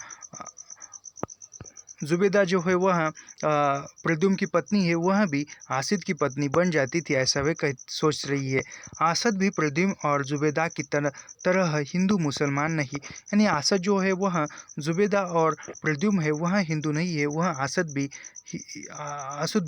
Speaker 1: ज़ुबैदा जो है वह प्रद्युम्न की पत्नी है, वह भी आसिद की पत्नी बन जाती थी, ऐसा वह सोच रही है। आसद भी प्रद्युम्न और ज़ुबैदा की तरह हिंदू मुसलमान नहीं, यानी आसद जो है वह ज़ुबैदा और प्रद्युम्न है वह हिंदू नहीं है, वह आसद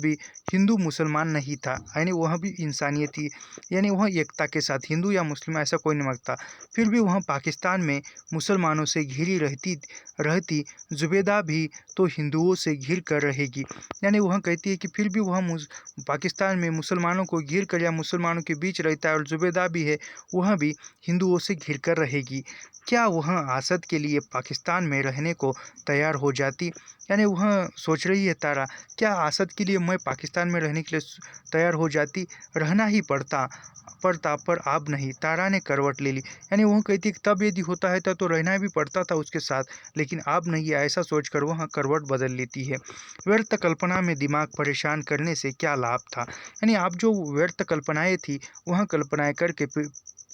Speaker 1: भी हिंदू मुसलमान नहीं था, यानी वह भी इंसानियत थी, यानी वह एकता के साथ हिंदू या मुस्लिम ऐसा कोई नहीं मांगता। फिर भी वह पाकिस्तान में मुसलमानों से घिरी रहती रहती ज़ुबैदा भी तो हिंदुओं से घिर कर रहेगी, यानी वह कहती है कि फिर भी वह पाकिस्तान में मुसलमानों को घिर कर या मुसलमानों के बीच रहता है, और ज़ुबैदा भी है वह भी हिंदुओं से घिर कर रहेगी। क्या वह आसद के लिए पाकिस्तान में रहने को तैयार हो जाती, यानी वह सोच रही है तारा, क्या आसद के लिए मैं पाकिस्तान में रहने के लिए तैयार हो जाती, रहना ही पड़ता पर अब नहीं। तारा ने करवट ले ली, यानी वह कहती कि तब यदि होता है तो रहना भी पड़ता था उसके साथ, लेकिन अब नहीं, ऐसा सोचकर वह करवट बदल लेती है। व्यर्थ कल्पना में दिमाग परेशान करने से क्या लाभ था, यानी आप जो व्यर्थ कल्पनाएं थी वह कल्पनाएं करके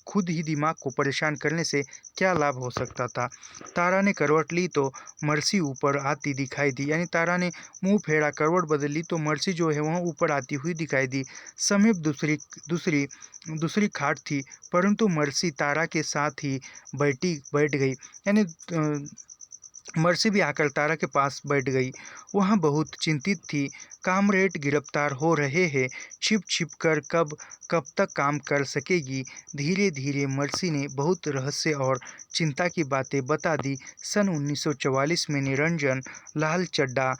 Speaker 1: खुद ही दिमाग को परेशान करने से क्या लाभ हो सकता था। तारा ने करवट ली तो मर्सी ऊपर आती दिखाई दी, यानी तारा ने मुंह फेरा करवट बदल ली तो मर्सी जो है वह ऊपर आती हुई दिखाई दी। समीप दूसरी दूसरी खाट थी, परंतु मर्सी तारा के साथ ही बैठ गई, यानी मर्सी भी आकर तारा के पास बैठ गई। वह बहुत चिंतित थी। कामरेड गिरफ्तार हो रहे हैं, छिप छिप कर कब कब तक काम कर सकेगी। धीरे धीरे मर्सी ने बहुत रहस्य और चिंता की बातें बता दी। सन 1944 में निरंजन लाल जड्डा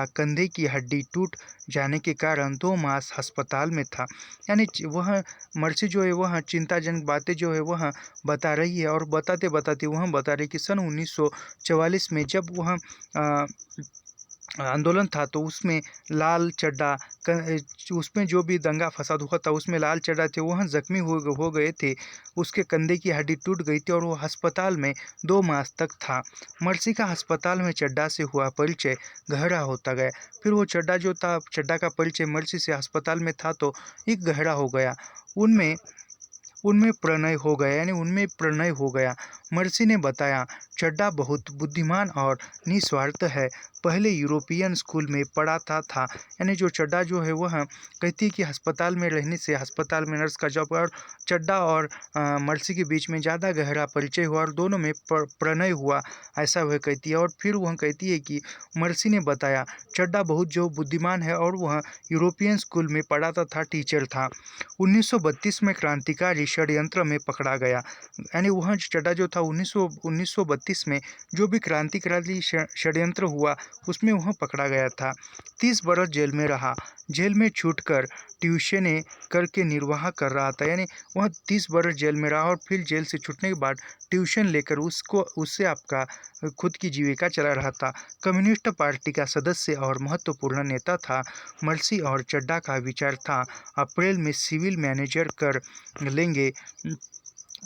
Speaker 1: कंधे की हड्डी टूट जाने के कारण 2 मास अस्पताल में था, यानी वह मर्सी जो है वह चिंताजनक बातें जो है वह बता रही है, और बताते बताते वह बता रही कि सन 1944 में जब वह आंदोलन था तो उसमें लाल चड्ढा उसमें जो भी दंगा फसाद हुआ था उसमें लाल चड्ढा थे वह जख्मी हो गए थे, उसके कंधे की हड्डी टूट गई थी और वो अस्पताल में 2 मास तक था। मर्सी का अस्पताल में चड्ढा से हुआ परिचय गहरा होता गया। फिर वो चड्ढा का परिचय मर्सी से अस्पताल में था तो एक गहरा हो गया। उनमें उनमें प्रणय हो गया, यानी उनमें प्रणय हो गया। मर्सी ने बताया, चड्ढा बहुत बुद्धिमान और निस्वार्थ है। पहले यूरोपियन स्कूल में पढ़ाता था, यानी जो चड्ढा जो है वह कहती है कि अस्पताल में रहने से अस्पताल में नर्स का जॉब, और चड्ढा और मर्सी के बीच में ज़्यादा गहरा परिचय हुआ और दोनों में प्रणय हुआ, ऐसा वह कहती है। और फिर वह कहती है कि मर्सी ने बताया, चड्ढा बहुत जो बुद्धिमान है और वह यूरोपियन स्कूल में पढ़ाता था, टीचर था। 1932 में क्रांतिकारी षड्यंत्र में पकड़ा गया, यानी वह चड्ढा जो था 1932 में जो भी क्रांतिकारी षड्यंत्र हुआ उसमें वह पकड़ा गया था। 30 बरस जेल में रहा। जेल में छूटकर ट्यूशनें करके निर्वाह कर रहा था, यानी वह 30 बरस जेल में रहा और फिर जेल से छूटने के बाद ट्यूशन लेकर उससे आपका खुद की जीविका चला रहा था। कम्युनिस्ट पार्टी का सदस्य और महत्वपूर्ण नेता था। मर्सी और चड्ढा का विचार था अप्रैल में सिविल मैनेजर कर लेंगे,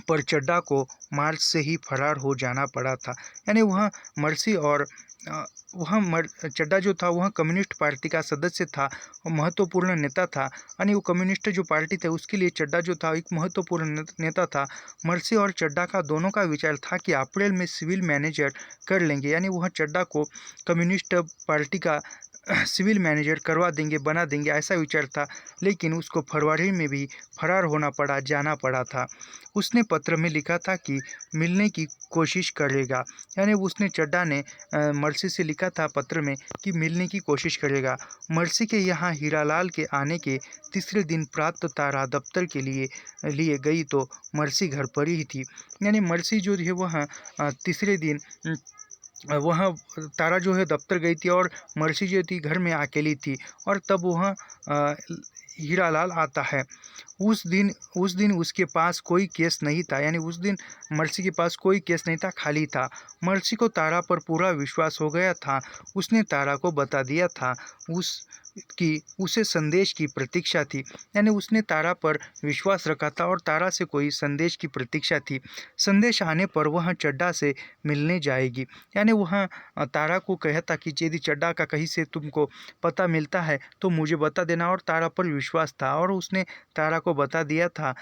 Speaker 1: पर चड्ढा को मार्च से ही फरार हो जाना पड़ा था, यानी वह मर्सी और चड्ढा जो था वह कम्युनिस्ट पार्टी का सदस्य था और महत्वपूर्ण नेता था, यानी वो कम्युनिस्ट जो पार्टी था उसके लिए चड्ढा जो था एक महत्वपूर्ण नेता था। मर्सी और चड्ढा का दोनों का विचार था कि अप्रैल में सिविल मैनेजर कर लेंगे, यानी वह चड्ढा को कम्युनिस्ट पार्टी का सिविल मैनेजर करवा देंगे, बना देंगे, ऐसा विचार था। लेकिन उसको फरवरी में भी फरार जाना पड़ा था। उसने पत्र में लिखा था कि मिलने की कोशिश करेगा, यानी उसने चड्ढा ने मर्सी से लिखा था पत्र में कि मिलने की कोशिश करेगा। मर्सी के यहाँ हीरालाल के आने के तीसरे दिन प्रातः तारा दफ्तर के लिए गई तो मर्सी घर पर ही थी, यानी मर्सी जो है वह तीसरे दिन वह तारा जो है दफ्तर गई थी और मर्सी जो थी घर में अकेली थी, और तब वह हीरालाल आता है। उस दिन उसके पास कोई केस नहीं था, यानी उस दिन मर्सी के पास कोई केस नहीं था, खाली था। मर्सी को तारा पर पूरा विश्वास हो गया था। उसने तारा को बता दिया था उसे संदेश की प्रतीक्षा थी, यानी उसने तारा पर विश्वास रखा था और तारा से कोई संदेश की प्रतीक्षा थी। संदेश आने पर वह चड्ढा से मिलने जाएगी, यानी वह तारा को कहा था कि यदि चड्ढा का कहीं से तुमको पता मिलता है तो मुझे बता देना, और तारा पर विश्वास था और उसने तारा को बता दिया था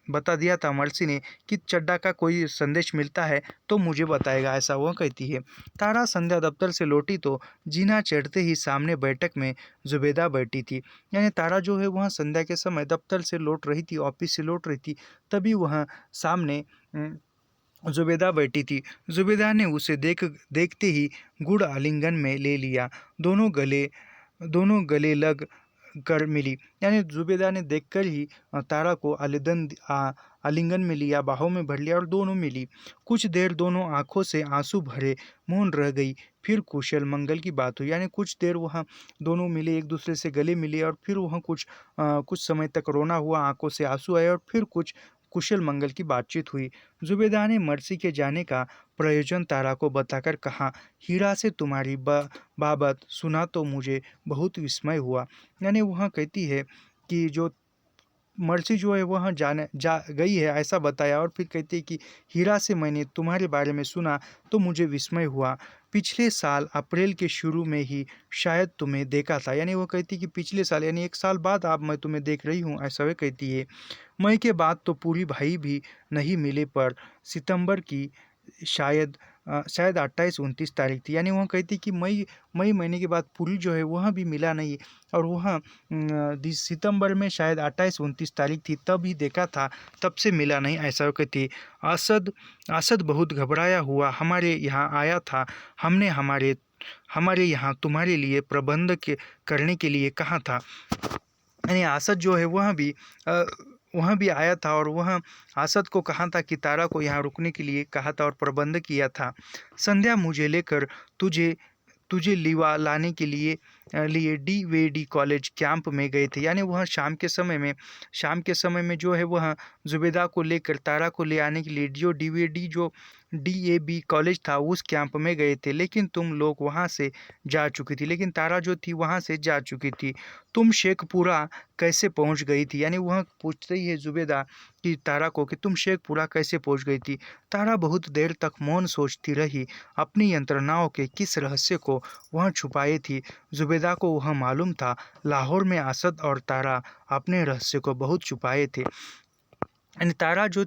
Speaker 1: बता दिया था मर्सी ने कि चड्डा का कोई संदेश मिलता है तो मुझे बताएगा, ऐसा वह कहती है। तारा संध्या दफ्तर से लौटी तो जीना चढ़ते ही सामने बैठक में जुबेदा बैठी थी। यानी तारा जो है वह संध्या के समय दफ्तर से लौट रही थी, ऑफिस से लौट रही थी, तभी वह सामने जुबेदा बैठी थी। जुबेदा ने उसे देखते ही गुड़ आलिंगन में ले लिया। दोनों गले लग कर मिली। यानी जुबेदा ने देखकर ही तारा को आलिंगन में लिया, बाहों में भर लिया और दोनों मिली। कुछ देर दोनों आंखों से आंसू भरे मौन रह गई। फिर कुशल मंगल की बात हुई। यानी कुछ देर वहाँ दोनों मिले, एक दूसरे से गले मिले और फिर वहाँ कुछ समय तक रोना हुआ, आंखों से आंसू आए और फिर कुछ कुशल मंगल की बातचीत हुई। जुबेदा ने मर्सी के जाने का प्रयोजन तारा को बताकर कहा, हीरा से तुम्हारी बाबत सुना तो मुझे बहुत विस्मय हुआ। यानी वह कहती है कि जो मर्सी जो है वह जा गई है, ऐसा बताया। और फिर कहती है कि हीरा से मैंने तुम्हारे बारे में सुना तो मुझे विस्मय हुआ। पिछले साल अप्रैल के शुरू में ही शायद तुम्हें देखा था। यानी वो कहती है कि पिछले साल यानी 1 साल बाद आप मैं तुम्हें देख रही हूँ, ऐसा वह कहती है। मई के बाद तो पूरी भाई भी नहीं मिले, पर सितंबर की शायद 28-29 तारीख थी। यानी वह कहती कि मई महीने के बाद पूरी जो है वह भी मिला नहीं, और वह सितंबर में शायद 28-29 तारीख थी, तब ही देखा था, तब से मिला नहीं, ऐसा वो कहती। असद बहुत घबराया हुआ हमारे यहाँ आया था। हमने हमारे यहाँ तुम्हारे लिए प्रबंध करने के लिए कहा था। यानी असद जो है वह भी आया था और वह असद को कहा था कि तारा को यहाँ रुकने के लिए कहा था और प्रबंध किया था। संध्या मुझे लेकर तुझे लिवा लाने के लिए डीवेडी कॉलेज कैंप में गए थे। यानी वह शाम के समय में जो है वह जुबेदा को लेकर तारा को ले आने के लिए जो डीएबी कॉलेज था उस कैंप में गए थे, लेकिन तुम लोग वहां से जा चुकी थी। लेकिन तारा जो थी वहां से जा चुकी थी। तुम शेखपुरा कैसे पहुंच गई थी? यानी वह पूछती ही है जुबेदा कि तारा को कि तुम शेखपुरा कैसे पहुंच गई थी। तारा बहुत देर तक मौन सोचती रही। अपनी यंत्रणाओं के किस रहस्य को वह छुपाई थी? जुबेदा को वह मालूम था, लाहौर में असद और तारा अपने रहस्य को बहुत छुपाए थे। यानी तारा जो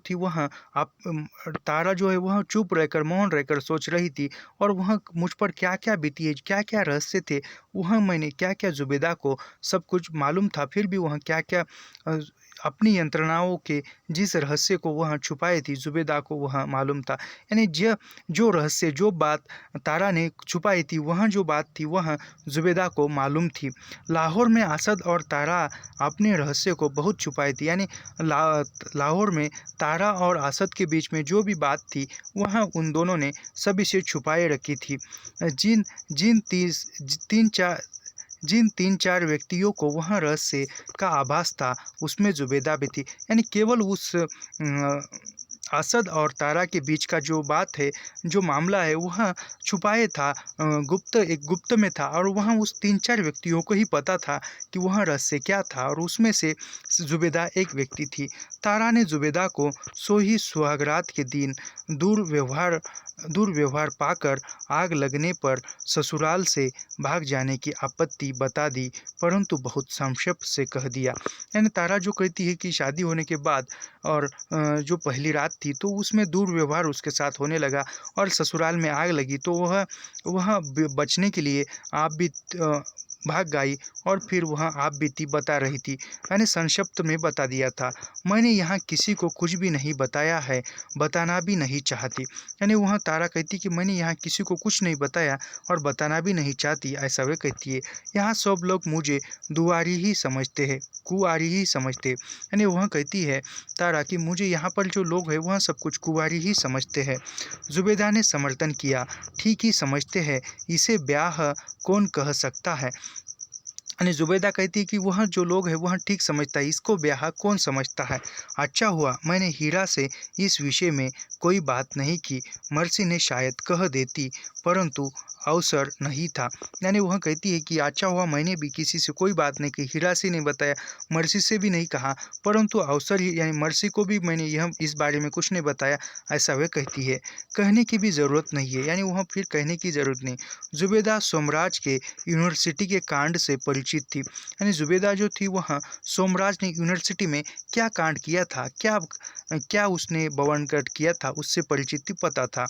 Speaker 1: है वह चुप रहकर, मौन रहकर सोच रही थी, और वह मुझ पर क्या क्या बीती है, क्या क्या रहस्य थे, वह मैंने क्या क्या जुबेदा को सब कुछ मालूम था, फिर भी वह क्या क्या अपनी यंत्रणाओं के जिस रहस्य को वह छुपाए थी, जुबेदा को वह मालूम था। यानी जो रहस्य, जो बात तारा ने छुपाई थी, वह जो बात थी वह जुबेदा को मालूम थी। लाहौर में असद और तारा अपने रहस्य को बहुत छुपाई थी। यानी लाहौर में तारा और असद के बीच में जो भी बात थी वह उन दोनों ने सब इसे छुपाए रखी थी। जिन तीन चार व्यक्तियों को वह रहस्य का आभास था उसमें जुबेदा भी थी। यानी केवल उस असद और तारा के बीच का जो बात है, जो मामला है, वह छुपाए था, एक गुप्त में था, और वहाँ उस 3-4 व्यक्तियों को ही पता था कि वह रहस्य क्या था, और उसमें से जुबेदा एक व्यक्ति थी। तारा ने जुबेदा को सोही सुहागरात के दिन दुर्व्यवहार पाकर आग लगने पर ससुराल से भाग जाने की आपत्ति बता दी, परंतु बहुत संक्षेप से कह दिया। यानी तारा जो कहती है कि शादी होने के बाद और जो पहली रात थी तो उसमें दुर्व्यवहार उसके साथ होने लगा और ससुराल में आग लगी, तो वह बचने के लिए आप भी भाग गई, और फिर वह आप बीती बता रही थी। मैंने संक्षिप्त में बता दिया था। मैंने यहाँ किसी को कुछ भी नहीं बताया है, बताना भी नहीं चाहती। यानी वह तारा कहती कि मैंने यहाँ किसी को कुछ नहीं बताया और बताना भी नहीं चाहती, ऐसा वे कहती है। यहाँ सब लोग मुझे कुंवारी ही समझते हैं। यानी वह कहती है तारा कि मुझे यहाँ पर जो लोग हैं वह सब कुछ कुंवारी ही समझते हैं। जुबेदा ने समर्थन किया, ठीक ही समझते हैं, इसे ब्याह कौन कह सकता है। यानी जुबेदा कहती है कि वह जो लोग हैं वह ठीक समझता है, इसको ब्याह कौन समझता है। अच्छा हुआ मैंने हीरा से इस विषय में कोई बात नहीं की, मर्सी ने शायद कह देती, परंतु अवसर नहीं था। यानी वह कहती है कि अच्छा हुआ मैंने भी किसी से कोई बात नहीं कही, हीरा से नहीं बताया, मर्सी से भी नहीं कहा, परंतु अवसर ही यानी मर्सी को भी मैंने यह इस बारे में कुछ नहीं बताया, ऐसा वह कहती है। कहने की भी ज़रूरत नहीं है, यानी वह फिर कहने की ज़रूरत नहीं। ज़ुबैदा सोमराज के यूनिवर्सिटी के कांड से परिचित थी। यानी ज़ुबैदा जो थी वह सोमराज ने यूनिवर्सिटी में क्या कांड किया था, क्या क्या उसने बवंडर किया था, उससे परिचित थी, पता था।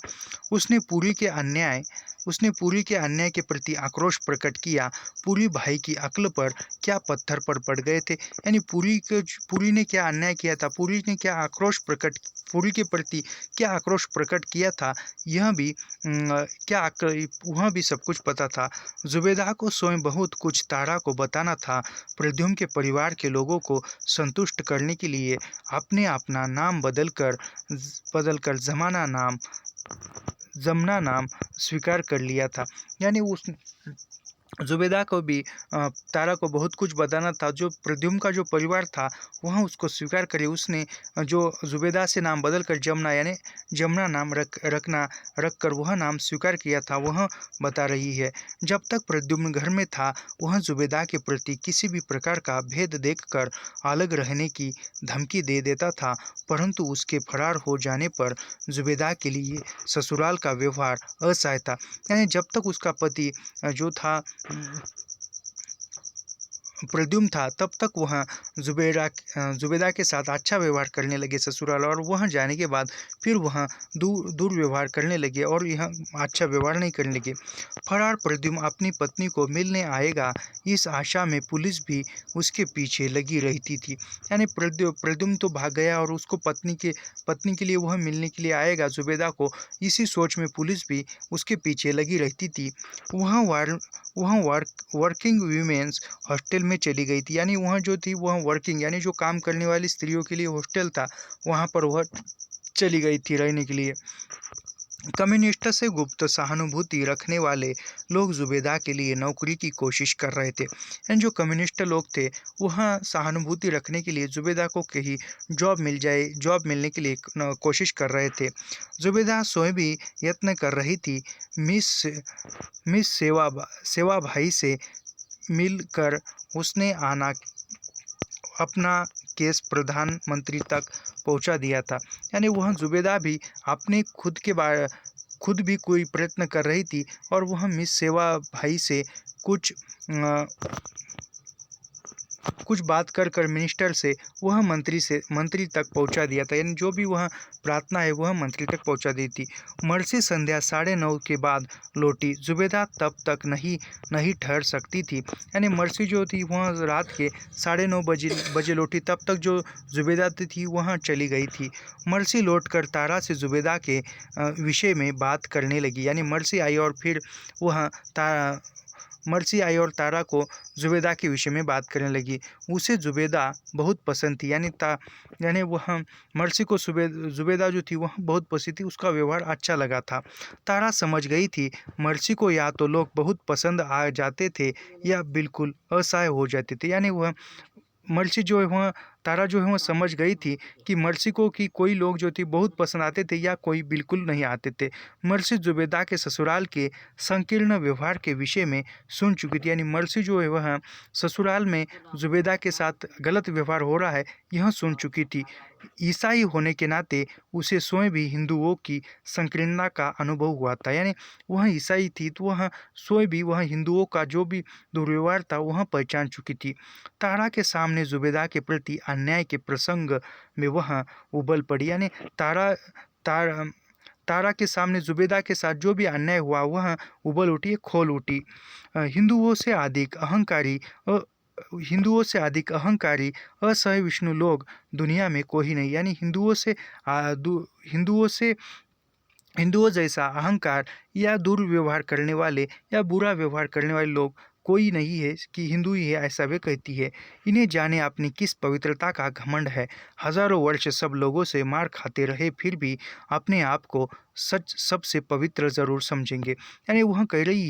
Speaker 1: उसने पुरी के अन्याय उसने पुरी के अन्याय के प्रति आक्रोश प्रकट किया। पुरी भाई की अक्ल पर क्या पत्थर पर पड़ गए थे। यानी पुरी ने क्या अन्याय किया था, पुरी के प्रति क्या आक्रोश प्रकट किया था, यह भी वह भी सब कुछ पता था। जुबेदा को स्वयं बहुत कुछ तारा को बताना था। प्रद्युम्न के परिवार के लोगों को संतुष्ट करने के लिए आपने अपना नाम बदलकर जमुना नाम स्वीकार कर लिया था। यानी उस जुबेदा को भी तारा को बहुत कुछ बताना था। जो प्रद्युम्न का जो परिवार था वह उसको स्वीकार करे। उसने जो जुबेदा से नाम बदलकर जमुना यानी जमुना नाम रखकर वह नाम स्वीकार किया था, वह बता रही है। जब तक प्रद्युम्न घर में था वह जुबेदा के प्रति किसी भी प्रकार का भेद देखकर अलग रहने की धमकी दे देता था, परंतु उसके फरार हो जाने पर जुबेदा के लिए ससुराल का व्यवहार असह्य था। यानी जब तक उसका पति जो था प्रद्युम्न था, तब तक वह जुबेदा के साथ अच्छा व्यवहार करने लगे ससुराल, और वहाँ जाने के बाद फिर वह दुर्व्यवहार करने लगे और यह अच्छा व्यवहार नहीं करने लगे। फरार प्रद्युम्न अपनी पत्नी को मिलने आएगा, इस आशा में पुलिस भी उसके पीछे लगी रहती थी। यानी प्रद्युम्न तो भाग गया और उसको पत्नी के लिए वह मिलने के लिए आएगा जुबेदा को, इसी सोच में पुलिस भी उसके पीछे लगी रहती थी। वह वर्किंग वीमेंस हॉस्टल में चली गई थी। यानी वह जो थी वह वर्किंग यानी जो काम करने वाली स्त्रियों के लिए हॉस्टल था, वहाँ पर वह चली गई थी रहने के लिए। कम्युनिस्ट से गुप्त सहानुभूति रखने वाले लोग जुबेदा के लिए नौकरी की कोशिश कर रहे थे। एंड जो कम्युनिस्ट लोग थे वह सहानुभूति रखने के लिए जुबेदा को कहीं जॉब मिलने के लिए कोशिश कर रहे थे। जुबेदा स्वयं भी यत्न कर रही थी। मिस सेवा भाई से मिलकर उसने अपना केस प्रधानमंत्री तक पहुंचा दिया था। यानी वह जुबेदा भी अपने खुद भी कोई प्रयत्न कर रही थी, और वह मिस सेवा भाई से कुछ बात कर मिनिस्टर से वह मंत्री तक पहुंचा दिया था। यानी जो भी वह प्रार्थना है वह मंत्री तक पहुंचा दी थी। मर्सी संध्या 9:30 के बाद लौटी। जुबेदा तब तक नहीं ठहर सकती थी। यानी मर्सी जो थी वह रात के 9:30 बजे लौटी, तब तक जो जुबेदा थी वह चली गई थी। मर्सी लौटकर तारा से जुबेदा के विषय में बात करने लगी। यानी मर्सी आई और तारा को जुबेदा के विषय में बात करने लगी। उसे जुबेदा बहुत पसंद थी। यानी वह मर्सी को जुबेदा जो थी वह बहुत पसंद थी, उसका व्यवहार अच्छा लगा था। तारा समझ गई थी मर्सी को या तो लोग बहुत पसंद आ जाते थे या बिल्कुल असहाय हो जाते थे। यानी तारा जो है वह समझ गई थी कि मर्सी को कि कोई लोग जो थी बहुत पसंद आते थे या कोई बिल्कुल नहीं आते थे। मर्सी जुबेदा के ससुराल के संकीर्ण व्यवहार के विषय में सुन चुकी थी। यानी मर्सी जो है वह ससुराल में जुबेदा के साथ गलत व्यवहार हो रहा है, यह सुन चुकी थी। ईसाई होने के नाते उसे स्वयं भी हिंदुओं की संकीर्णता का अनुभव हुआ था। यानी वह ईसाई थी तो वह स्वयं भी वह हिंदुओं का जो भी दुर्व्यवहार था वह पहचान चुकी थी। तारा के सामने जुबेदा के प्रति अन्याय के प्रसंग में वह उबल पड़ी। यानी तारा के सामने जुबेदा के साथ जो भी अन्याय हुआ वह उबल उठी, खोल उठी। हिंदुओं से अधिक अहंकारी असहिष्णु लोग दुनिया में कोई नहीं। यानी हिंदुओं जैसा अहंकार या दुर्व्यवहार करने वाले या बुरा व्यवहार करने वाले लोग कोई नहीं है कि हिंदू ही है, ऐसा वे कहती है। इन्हें जाने अपनी किस पवित्रता का घमंड है। हजारों वर्ष सब लोगों से मार खाते रहे फिर भी अपने आप को सबसे पवित्र जरूर समझेंगे। यानी वह कह रही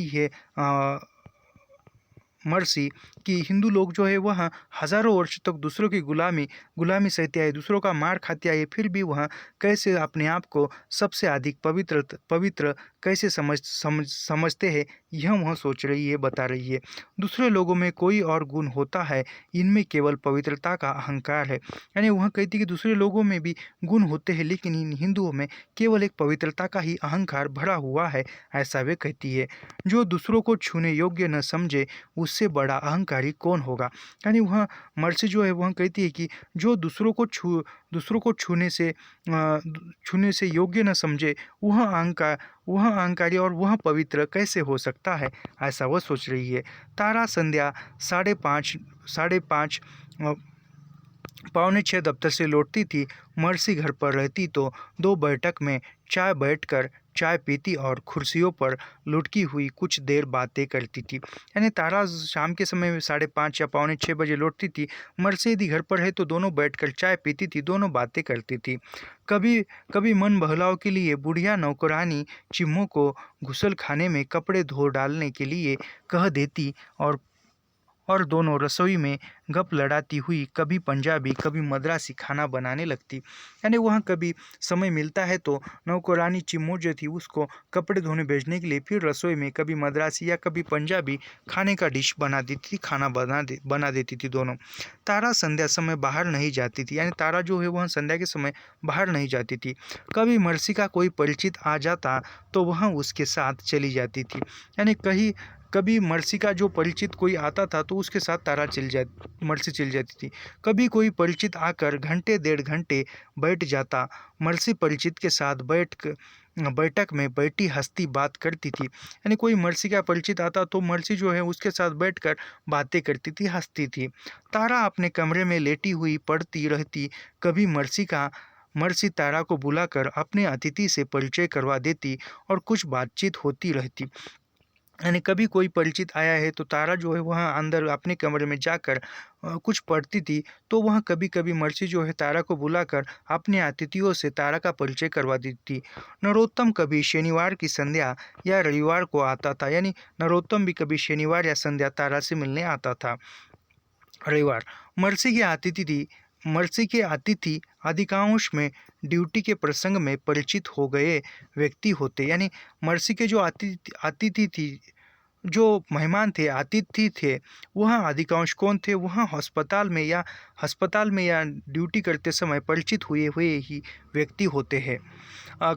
Speaker 1: है मर्सी कि हिंदू लोग जो है वह हजारों वर्ष तक दूसरों की गुलामी सहते आए, दूसरों का मार खाते आए, फिर भी वह कैसे अपने आप को सबसे अधिक पवित्र कैसे समझते हैं, यह वह सोच रही है, बता रही है। दूसरे लोगों में कोई और गुण होता है, इनमें केवल पवित्रता का अहंकार है। यानी वह कहती है कि दूसरे लोगों में भी गुण होते हैं, लेकिन इन हिंदुओं में केवल एक पवित्रता का ही अहंकार भरा हुआ है, ऐसा वे कहती है। जो दूसरों को छूने योग्य न समझे, उससे बड़ा अहंकारी कौन होगा। यानी वह मर्सी जो है वह कहती है कि जो दूसरों को छूने से योग्य न समझे, वह अहंकारी और वह पवित्र कैसे हो सकता है, ऐसा वह सोच रही है। तारा संध्या 5:30 पौने 6 दफ्तर से लौटती थी। मर्सी घर पर रहती तो 2 बैठक में बैठकर चाय पीती और कुर्सियों पर लुढ़की हुई कुछ देर बातें करती थी। यानी तारा शाम के समय में 5:30 या पौने 6 बजे लौटती थी। मर्सी यदि घर पर है तो दोनों बैठकर चाय पीती थी, दोनों बातें करती थी। कभी कभी मन बहलाव के लिए बुढ़िया नौकरानी चिम्मों को घुसल खाने में कपड़े धो डालने के लिए कह देती और दोनों रसोई में गप लड़ाती हुई कभी पंजाबी कभी मद्रासी खाना बनाने लगती। यानी वहाँ कभी समय मिलता है तो नौकरानी चिम्मो जो थी उसको कपड़े धोने भेजने के लिए फिर रसोई में कभी मद्रासी या कभी पंजाबी खाने का डिश बना देती थी, खाना बना देती थी दोनों। तारा संध्या समय बाहर नहीं जाती थी। यानी तारा जो है वह संध्या के समय बाहर नहीं जाती थी। कभी मर्सी का कोई परिचित आ जाता तो वह उसके साथ चली जाती थी। यानी कभी मर्सी का जो परिचित कोई आता था तो उसके साथ मर्सी चल जाती थी। कभी कोई परिचित आकर घंटे 1.5 घंटे बैठ जाता। मर्सी परिचित के साथ बैठक में बैठी हंसती बात करती थी। यानी कोई मर्सी का परिचित आता तो मर्सी जो है उसके साथ बैठकर बातें करती थी, हंसती थी। तारा अपने कमरे में लेटी हुई पढ़ती रहती। कभी मर्सी तारा को बुलाकर अपने अतिथि से परिचय करवा देती और कुछ बातचीत होती रहती। यानी कभी कोई परिचित आया है तो तारा जो है वह अंदर अपने कमरे में जाकर कुछ पढ़ती थी। तो वह कभी कभी मर्सी जो है तारा को बुलाकर अपने अतिथियों से तारा का परिचय करवा देती थी। नरोत्तम कभी शनिवार की संध्या या रविवार को आता था। यानी नरोत्तम भी कभी शनिवार या संध्या तारा से मिलने आता था। रविवार मर्सी के अतिथि अधिकांश में ड्यूटी के प्रसंग में परिचित हो गए व्यक्ति होते। यानी मर्सी के जो अतिथि थी, जो मेहमान थे, अतिथि थे, वह अधिकांश कौन थे, वह अस्पताल में या ड्यूटी करते समय परिचित हुए ही व्यक्ति होते हैं।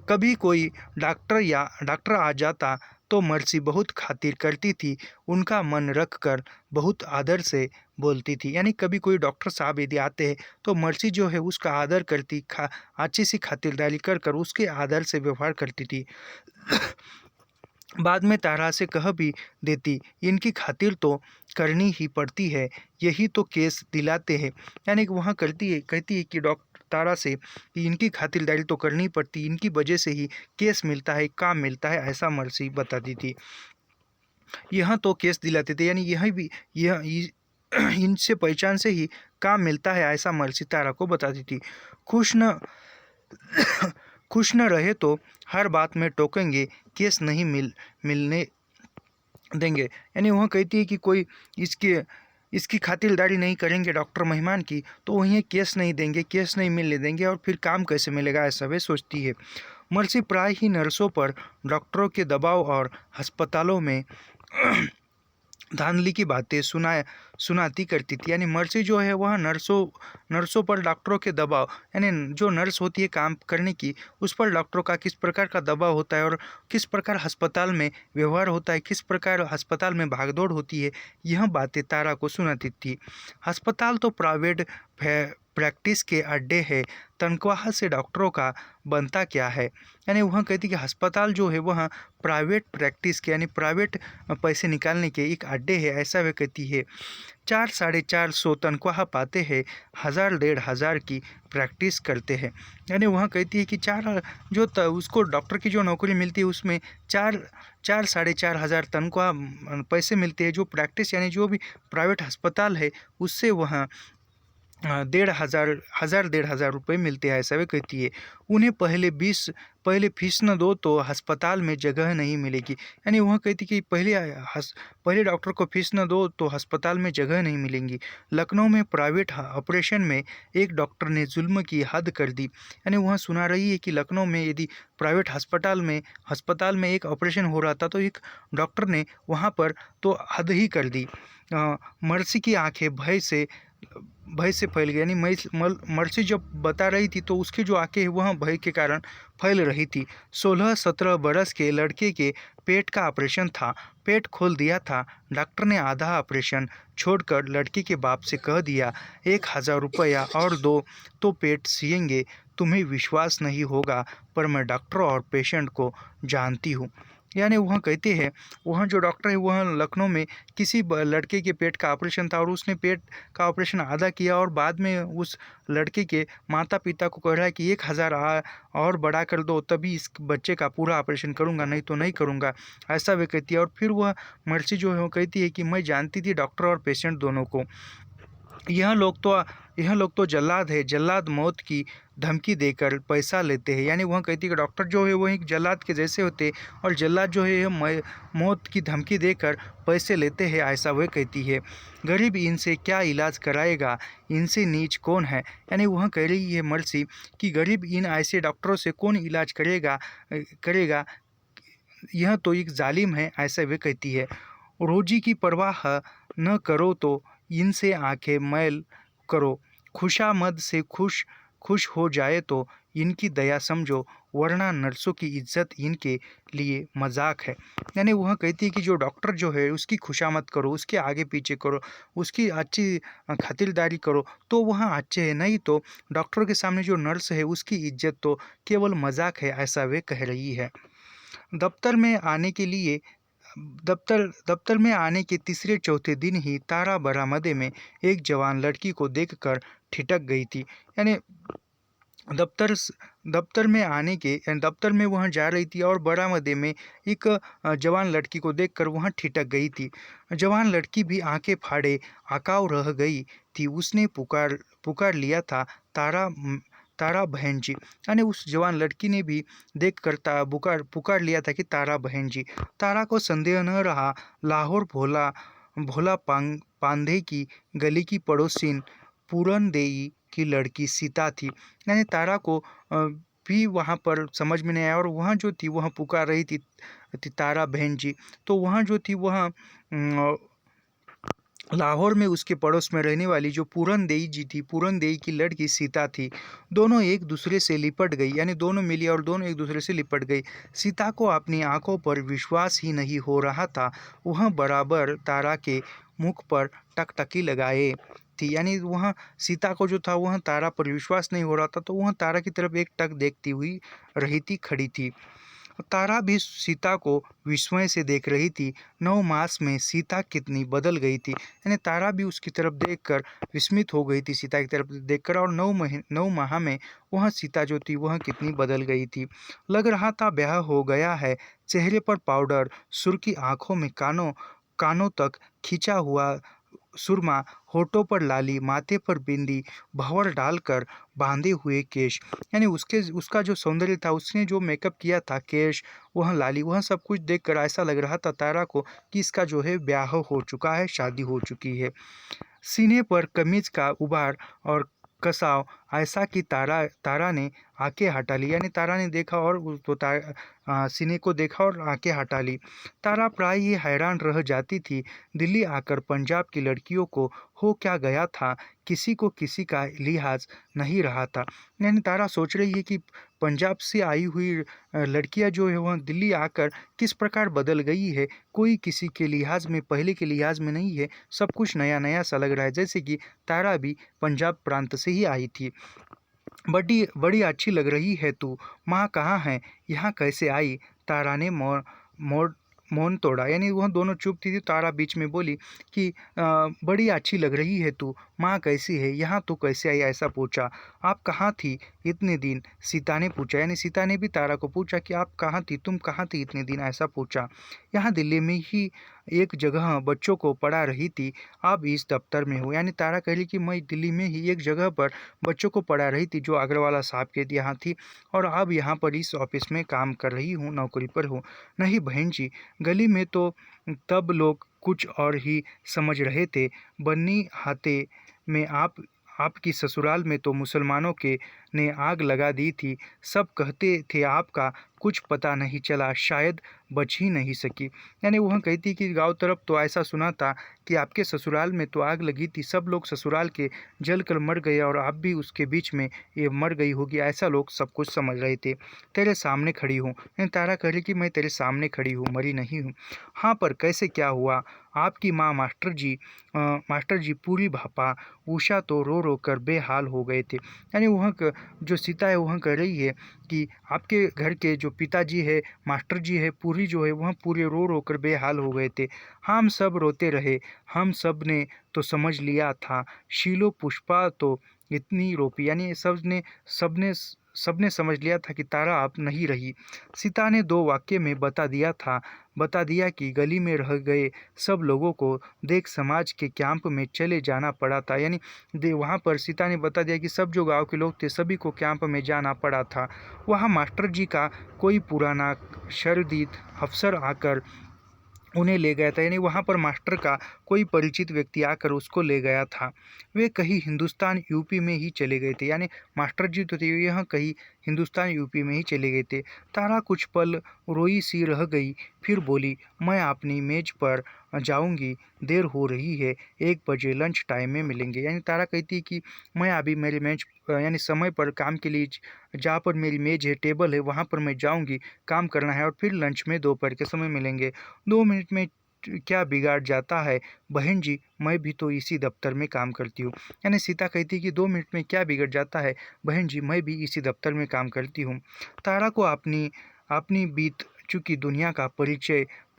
Speaker 1: कभी कोई डॉक्टर आ जाता तो मर्सी बहुत खातिर करती थी, उनका मन रख कर बहुत आदर से बोलती थी। यानी कभी कोई डॉक्टर साहब यदि आते हैं तो मर्सी जो है उसका आदर करती, अच्छी सी खातिरदारी कर उसके आदर से व्यवहार करती थी। बाद में तारा से कह भी देती, इनकी खातिर तो करनी ही पड़ती है, यही तो केस दिलाते हैं। यानी कि वहाँ कहती है कि डॉक्टर तारा से कि इनकी खातिरदारी तो करनी पड़ती, इनकी वजह से ही केस मिलता है, काम मिलता है, ऐसा मर्सी बताती थी। यहाँ तो केस दिलाते थे, यानी इनसे पहचान से ही काम मिलता है, ऐसा मर्सी तारा को बताती थी। खुश न रहे तो हर बात में टोकेंगे, केस नहीं मिलने देंगे। यानी वह कहती है कि कोई इसकी खातिरदारी नहीं करेंगे डॉक्टर मेहमान की तो वहीं केस नहीं देंगे, केस नहीं मिलने देंगे और फिर काम कैसे मिलेगा, ऐसा वे सोचती है। मर्सी प्राय ही नर्सों पर डॉक्टरों के दबाव और अस्पतालों में धांधली की बातें सुनाती करती थी। यानी मर्सी जो है वह नर्सों पर डॉक्टरों के दबाव, यानी जो नर्स होती है काम करने की, उस पर डॉक्टरों का किस प्रकार का दबाव होता है और किस प्रकार अस्पताल में व्यवहार होता है, किस प्रकार अस्पताल में भागदौड़ होती है, यह बातें तारा को सुनाती थी। अस्पताल तो प्राइवेट प्रैक्टिस के अड्डे है, तनख्वाह से डॉक्टरों का बनता क्या है। यानी वह कहती कि अस्पताल जो है वह प्राइवेट प्रैक्टिस के यानी प्राइवेट पैसे निकालने के एक अड्डे है, ऐसा वह कहती है। 400-450 तनख्वाह पाते हैं, 1000-1500 की प्रैक्टिस करते हैं। यानी वह कहती है कि उसको डॉक्टर की जो नौकरी मिलती है उसमें 4-4.5 तनख्वाह पैसे मिलते हैं। जो प्रैक्टिस यानी जो भी प्राइवेट अस्पताल है उससे वह डेढ़ हज़ार रुपये मिलते हैं, ऐसा वे कहती है। उन्हें पहले फीस न दो तो अस्पताल में जगह नहीं मिलेगी। यानी वह कहती कि पहले डॉक्टर को फीस न दो तो अस्पताल में जगह नहीं मिलेंगी। लखनऊ में प्राइवेट ऑपरेशन में एक डॉक्टर ने जुल्म की हद कर दी। यानी वह सुना रही है कि लखनऊ में यदि प्राइवेट अस्पताल में एक ऑपरेशन हो रहा था तो एक डॉक्टर ने वहाँ पर तो हद ही कर दी। मर्सी की आंखें भय से फैल गई। यानी मर्सी जब बता रही थी तो उसकी जो आंखें हैं वह भय के कारण फैल रही थी। 16-17 बरस के लड़के के पेट का ऑपरेशन था। पेट खोल दिया था। डॉक्टर ने आधा ऑपरेशन छोड़कर लड़की के बाप से कह दिया, 1,000 रुपया और दो तो पेट सिएंगे। तुम्हें विश्वास नहीं होगा पर मैं डॉक्टर और पेशेंट को जानती हूँ। यानी वह कहते हैं, वह जो डॉक्टर है वह लखनऊ में किसी लड़के के पेट का ऑपरेशन था और उसने पेट का ऑपरेशन आधा किया और बाद में उस लड़के के माता पिता को कह रहा है कि 1,000 और बढ़ा कर दो तभी इस बच्चे का पूरा ऑपरेशन करूंगा, नहीं तो नहीं करूंगा, ऐसा वे कहती है। और फिर वह मर्सी जो है वो कहती है कि मैं जानती थी डॉक्टर और पेशेंट दोनों को। यह लोग तो जल्लाद है। जल्लाद मौत की धमकी देकर पैसा लेते हैं। यानी वह कहती है कि डॉक्टर जो है वो एक जल्लाद के जैसे होते हैं और जल्लाद जो है मौत की धमकी देकर पैसे लेते हैं, ऐसा वह कहती है। गरीब इनसे क्या इलाज कराएगा, इनसे नीच कौन है। यानी वह कह रही है मर्सी कि गरीब इन ऐसे डॉक्टरों से कौन इलाज करेगा, यह तो एक जालिम है, ऐसा वे कहती है। रोजी की परवाह न करो तो इनसे आंखें मैल करो। खुशामद से खुश हो जाए तो इनकी दया समझो, वरना नर्सों की इज्जत इनके लिए मजाक है। यानी वह कहती है कि जो डॉक्टर जो है उसकी खुशामद करो, उसके आगे पीछे करो, उसकी अच्छी खातिरदारी करो तो वह अच्छे है, नहीं तो डॉक्टर के सामने जो नर्स है उसकी इज्जत तो केवल मजाक है, ऐसा वे कह रही है। दफ्तर में आने के लिए दफ्तर में आने के तीसरे चौथे दिन ही तारा बरामदे में एक जवान लड़की को देखकर ठिठक गई थी। यानी दफ्तर दफ्तर में वह जा रही थी और बरामदे में एक जवान लड़की को देखकर वह ठिठक गई थी। जवान लड़की भी आंखें फाड़े आकाव रह गई थी। उसने पुकार लिया था, तारा बहन जी। यानी उस जवान लड़की ने भी देख कर पुकार लिया था कि तारा बहन जी। तारा को संदेह न रहा, लाहौर भोला पांधे की गली की पड़ोसिन पूरन देई की लड़की सीता थी। यानी तारा को भी वहाँ पर समझ में नहीं आया और वहाँ जो थी वह पुकार रही थी तारा बहन जी। तो वहाँ जो थी वह लाहौर में उसके पड़ोस में रहने वाली जो पूरन देई जी थी, पूरन देई की लड़की सीता थी। दोनों एक दूसरे से लिपट गई। यानी दोनों मिली और दोनों एक दूसरे से लिपट गई। सीता को अपनी आंखों पर विश्वास ही नहीं हो रहा था। वह बराबर तारा के मुख पर टकटकी लगाए थी। यानी वह सीता को जो था वह तारा पर विश्वास नहीं हो रहा था तो वह तारा की तरफ एक टक देखती हुई रही थी, खड़ी थी। तारा भी सीता को विस्मय से देख रही थी। 9 मास में सीता कितनी बदल गई थी। यानी तारा भी उसकी तरफ देखकर विस्मित हो गई थी, सीता की तरफ देखकर। और 9 माह में वह सीता जो थी वह कितनी बदल गई थी। लग रहा था ब्याह हो गया है। चेहरे पर पाउडर, सुर्खी आंखों में कानों तक खींचा हुआ सुरमा, होठों पर लाली, माथे पर बिंदी, भंवर डालकर बांधे हुए केश। यानी उसका जो सौंदर्य था, उसने जो मेकअप किया था, केश, वह लाली, वह सब कुछ देखकर ऐसा लग रहा था तारा को कि इसका जो है ब्याह हो चुका है, शादी हो चुकी है। सीने पर कमीज का उभार और कसाव ऐसा कि तारा ने आंखें हटा ली। यानी तारा ने देखा और सीने को देखा और आंखें हटा ली। तारा प्राय ही हैरान रह जाती थी। दिल्ली आकर पंजाब की लड़कियों को हो क्या गया था, किसी को किसी का लिहाज नहीं रहा था। यानी तारा सोच रही है कि पंजाब से आई हुई लड़कियां जो है वह दिल्ली आकर किस प्रकार बदल गई है। कोई किसी के लिहाज में, पहले के लिहाज में नहीं है। सब कुछ नया नया सा लग रहा है, जैसे कि तारा भी पंजाब प्रांत से ही आई थी। बड़ी बड़ी अच्छी लग रही है तू। माँ कहाँ है, यहाँ कैसे आई। तारा ने मौन तोड़ा। यानी वह दोनों चुप थी। तारा बीच में बोली कि बड़ी अच्छी लग रही है तू, माँ कैसी है, यहाँ तू कैसे आई, ऐसा पूछा। आप कहाँ थी इतने दिन, सीता ने पूछा। यानी सीता ने भी तारा को पूछा कि आप कहाँ थी, तुम कहाँ थी इतने दिन, ऐसा पूछा। यहाँ एक जगह बच्चों को पढ़ा रही थी, अब इस दफ्तर में हूँ। यानी तारा कह रही कि मैं दिल्ली में ही एक जगह पर बच्चों को पढ़ा रही थी जो अग्रवाला साहब के यहाँ थी, और अब यहाँ पर इस ऑफिस में काम कर रही हूँ, नौकरी पर हूँ। नहीं बहन जी, गली में तो तब लोग कुछ और ही समझ रहे थे। बन्नी हाथे में आपकी ससुराल में तो मुसलमानों के ने आग लगा दी थी। सब कहते थे आपका कुछ पता नहीं चला, शायद बच ही नहीं सकी। यानी वह कहती कि गांव तरफ तो ऐसा सुना था कि आपके ससुराल में तो आग लगी थी, सब लोग ससुराल के जल कर मर गए और आप भी उसके बीच में ये मर गई होगी, ऐसा लोग सब कुछ समझ रहे थे। तेरे सामने खड़ी हूँ। तारा कह रही कि मैं तेरे सामने खड़ी हूँ, मरी नहीं हूँ। हाँ, पर कैसे क्या हुआ? आपकी माँ मास्टर जी पूरी भापा उषा तो रो रो कर बेहाल हो गए थे। यानी जो सीता है वह कह रही है कि आपके घर के जो पिताजी है, मास्टर जी है, पूरी जो है वह पूरे रो रो कर बेहाल हो गए थे। हम सब रोते रहे, हम सब ने तो समझ लिया था। शीलो पुष्पा तो इतनी रोपी। यानी सबने सबने समझ लिया था कि तारा अब नहीं रही। सीता ने दो वाक्य में बता दिया कि गली में रह गए सब लोगों को देख समाज के कैंप में चले जाना पड़ा था। यानी वहाँ पर सीता ने बता दिया कि सब जो गांव के लोग थे सभी को कैंप में जाना पड़ा था। वहाँ मास्टर जी का कोई पुराना शर्दीद अफसर आकर उन्हें ले गया था। यानी वहाँ पर मास्टर का कोई परिचित व्यक्ति आकर उसको ले गया था। वे कहीं हिंदुस्तान यूपी में ही चले गए थे। यानी मास्टर जी तो थे यह कहीं हिंदुस्तान यूपी में ही चले गए थे। तारा कुछ पल रोई सी रह गई, फिर बोली, मैं अपनी मेज पर जाऊंगी, देर हो रही है, 1 बजे लंच टाइम में मिलेंगे। यानी तारा कहती है कि मैं अभी मेरी मेज यानी समय पर काम के लिए जहाँ पर मेरी मेज है, टेबल है, वहाँ पर मैं जाऊंगी, काम करना है, और फिर लंच में दोपहर के समय मिलेंगे। 2 मिनट में क्या बिगाड़ जाता है बहन जी, मैं भी तो इसी दफ्तर में काम करती हूँ। यानी सीता कहती है कि 2 मिनट में क्या बिगड़ जाता है बहन जी, मैं भी इसी दफ्तर में काम करती हूँ। तारा को अपनी अपनी बीत चुकी दुनिया का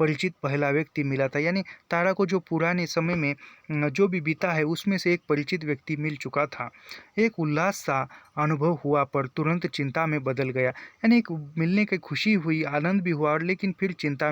Speaker 1: परिचित पहला व्यक्ति मिला था। यानी तारा को जो पुराने समय में जो भी बीता है उसमें से एक परिचित व्यक्ति मिल चुका था। एक उल्लास सा अनुभव हुआ पर तुरंत चिंता में बदल गया। यानी एक मिलने की खुशी हुई, आनंद भी हुआ, और लेकिन फिर चिंता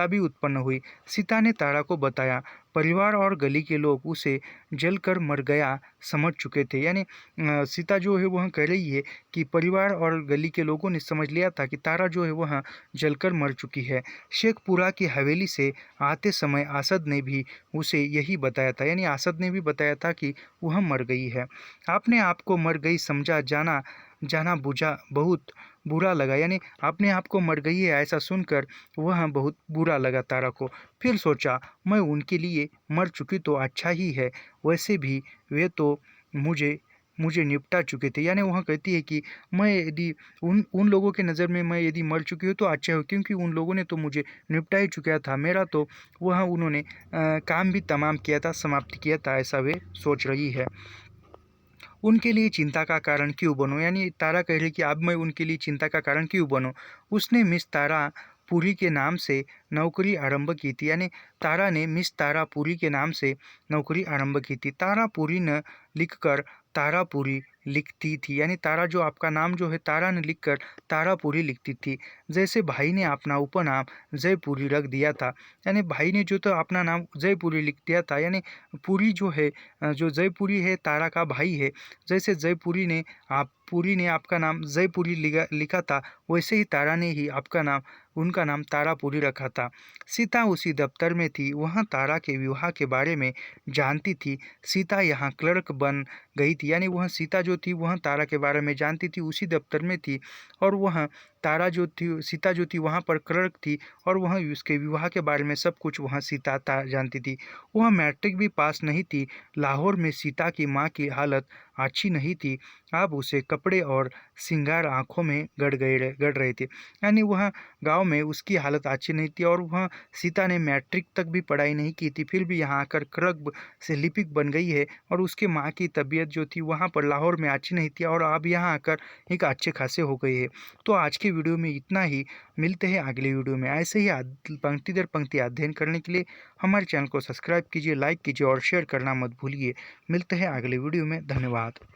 Speaker 1: भी उत्पन्न हुई। सीता ने तारा को बताया, परिवार और गली के लोग उसे जलकर मर गया समझ चुके थे। यानी सीता जो है वह कह रही है कि परिवार और गली के लोगों ने समझ लिया था कि तारा जो है वह जलकर मर चुकी है। शेखपुरा की हवेली से आते समय आसद ने भी उसे यही बताया था। यानी आसद ने भी बताया था कि वह मर गई है। आपने आपको मर गई समझा, जाना जाना बुझा बहुत बुरा लगा। यानी अपने आप को मर गई है ऐसा सुनकर वह बहुत बुरा लगा तारा को। फिर सोचा, मैं उनके लिए मर चुकी तो अच्छा ही है, वैसे भी वे तो मुझे मुझे निपटा चुके थे। यानी वह कहती है कि मैं यदि उन उन लोगों के नज़र में मैं यदि मर चुकी हूँ तो अच्छा हो, क्योंकि उन लोगों ने तो मुझे निपटा ही चुका था। मेरा तो वह उन्होंने काम भी तमाम किया था, समाप्त किया था, ऐसा वे सोच रही है। उनके लिए चिंता का कारण क्यों बनो? यानी तारा कह रही कि अब मैं उनके लिए चिंता का कारण क्यों बनूं? उसने मिस तारा पुरी के नाम से नौकरी आरंभ की थी। यानी तारा ने मिस तारा पुरी के नाम से नौकरी आरंभ की थी। तारा पुरी न लिखकर तारापुरी लिखती थी। यानी तारा जो आपका नाम जो है तारा ने लिखकर तारापुरी लिखती थी। जैसे भाई ने अपना उपनाम जयपुरी रख दिया था। यानी भाई ने जो तो अपना नाम जयपुरी लिख दिया था। यानी पुरी जो है जो जयपुरी है तारा का भाई है। जैसे पुरी ने आपका नाम जयपुरी लिखा था, वैसे ही तारा ने ही आपका नाम उनका नाम तारापुरी रखा था। सीता उसी दफ्तर में थी, वहाँ तारा के विवाह के बारे में जानती थी। सीता यहाँ क्लर्क बन गई थी। यानी वह सीता जो थी वह तारा के बारे में जानती थी, उसी दफ्तर में थी, और वह सीता जो थी वहाँ पर क्लर्क थी, और वह उसके विवाह के बारे में सब कुछ वहाँ सीता जानती थी। वह मैट्रिक भी पास नहीं थी। लाहौर में सीता की माँ की हालत अच्छी नहीं थी। अब उसे कपड़े और श्रृंगार आंखों में गड़ रहे थे। यानी वह गांव में उसकी हालत अच्छी नहीं थी, और वह सीता ने मैट्रिक तक भी पढ़ाई नहीं की थी, फिर भी यहाँ आकर क्लर्क से लिपिक बन गई है। और उसके माँ की तबीयत जो थी वहाँ पर लाहौर में अच्छी नहीं थी, और अब यहाँ आकर एक अच्छे खासे हो गई है। तो आज के वीडियो में इतना ही। मिलते हैं अगले वीडियो में। ऐसे ही पंक्ति दर पंक्ति अध्ययन करने के लिए हमारे चैनल को सब्सक्राइब कीजिए, लाइक कीजिए और शेयर करना मत भूलिए। मिलते हैं अगले वीडियो में। धन्यवाद।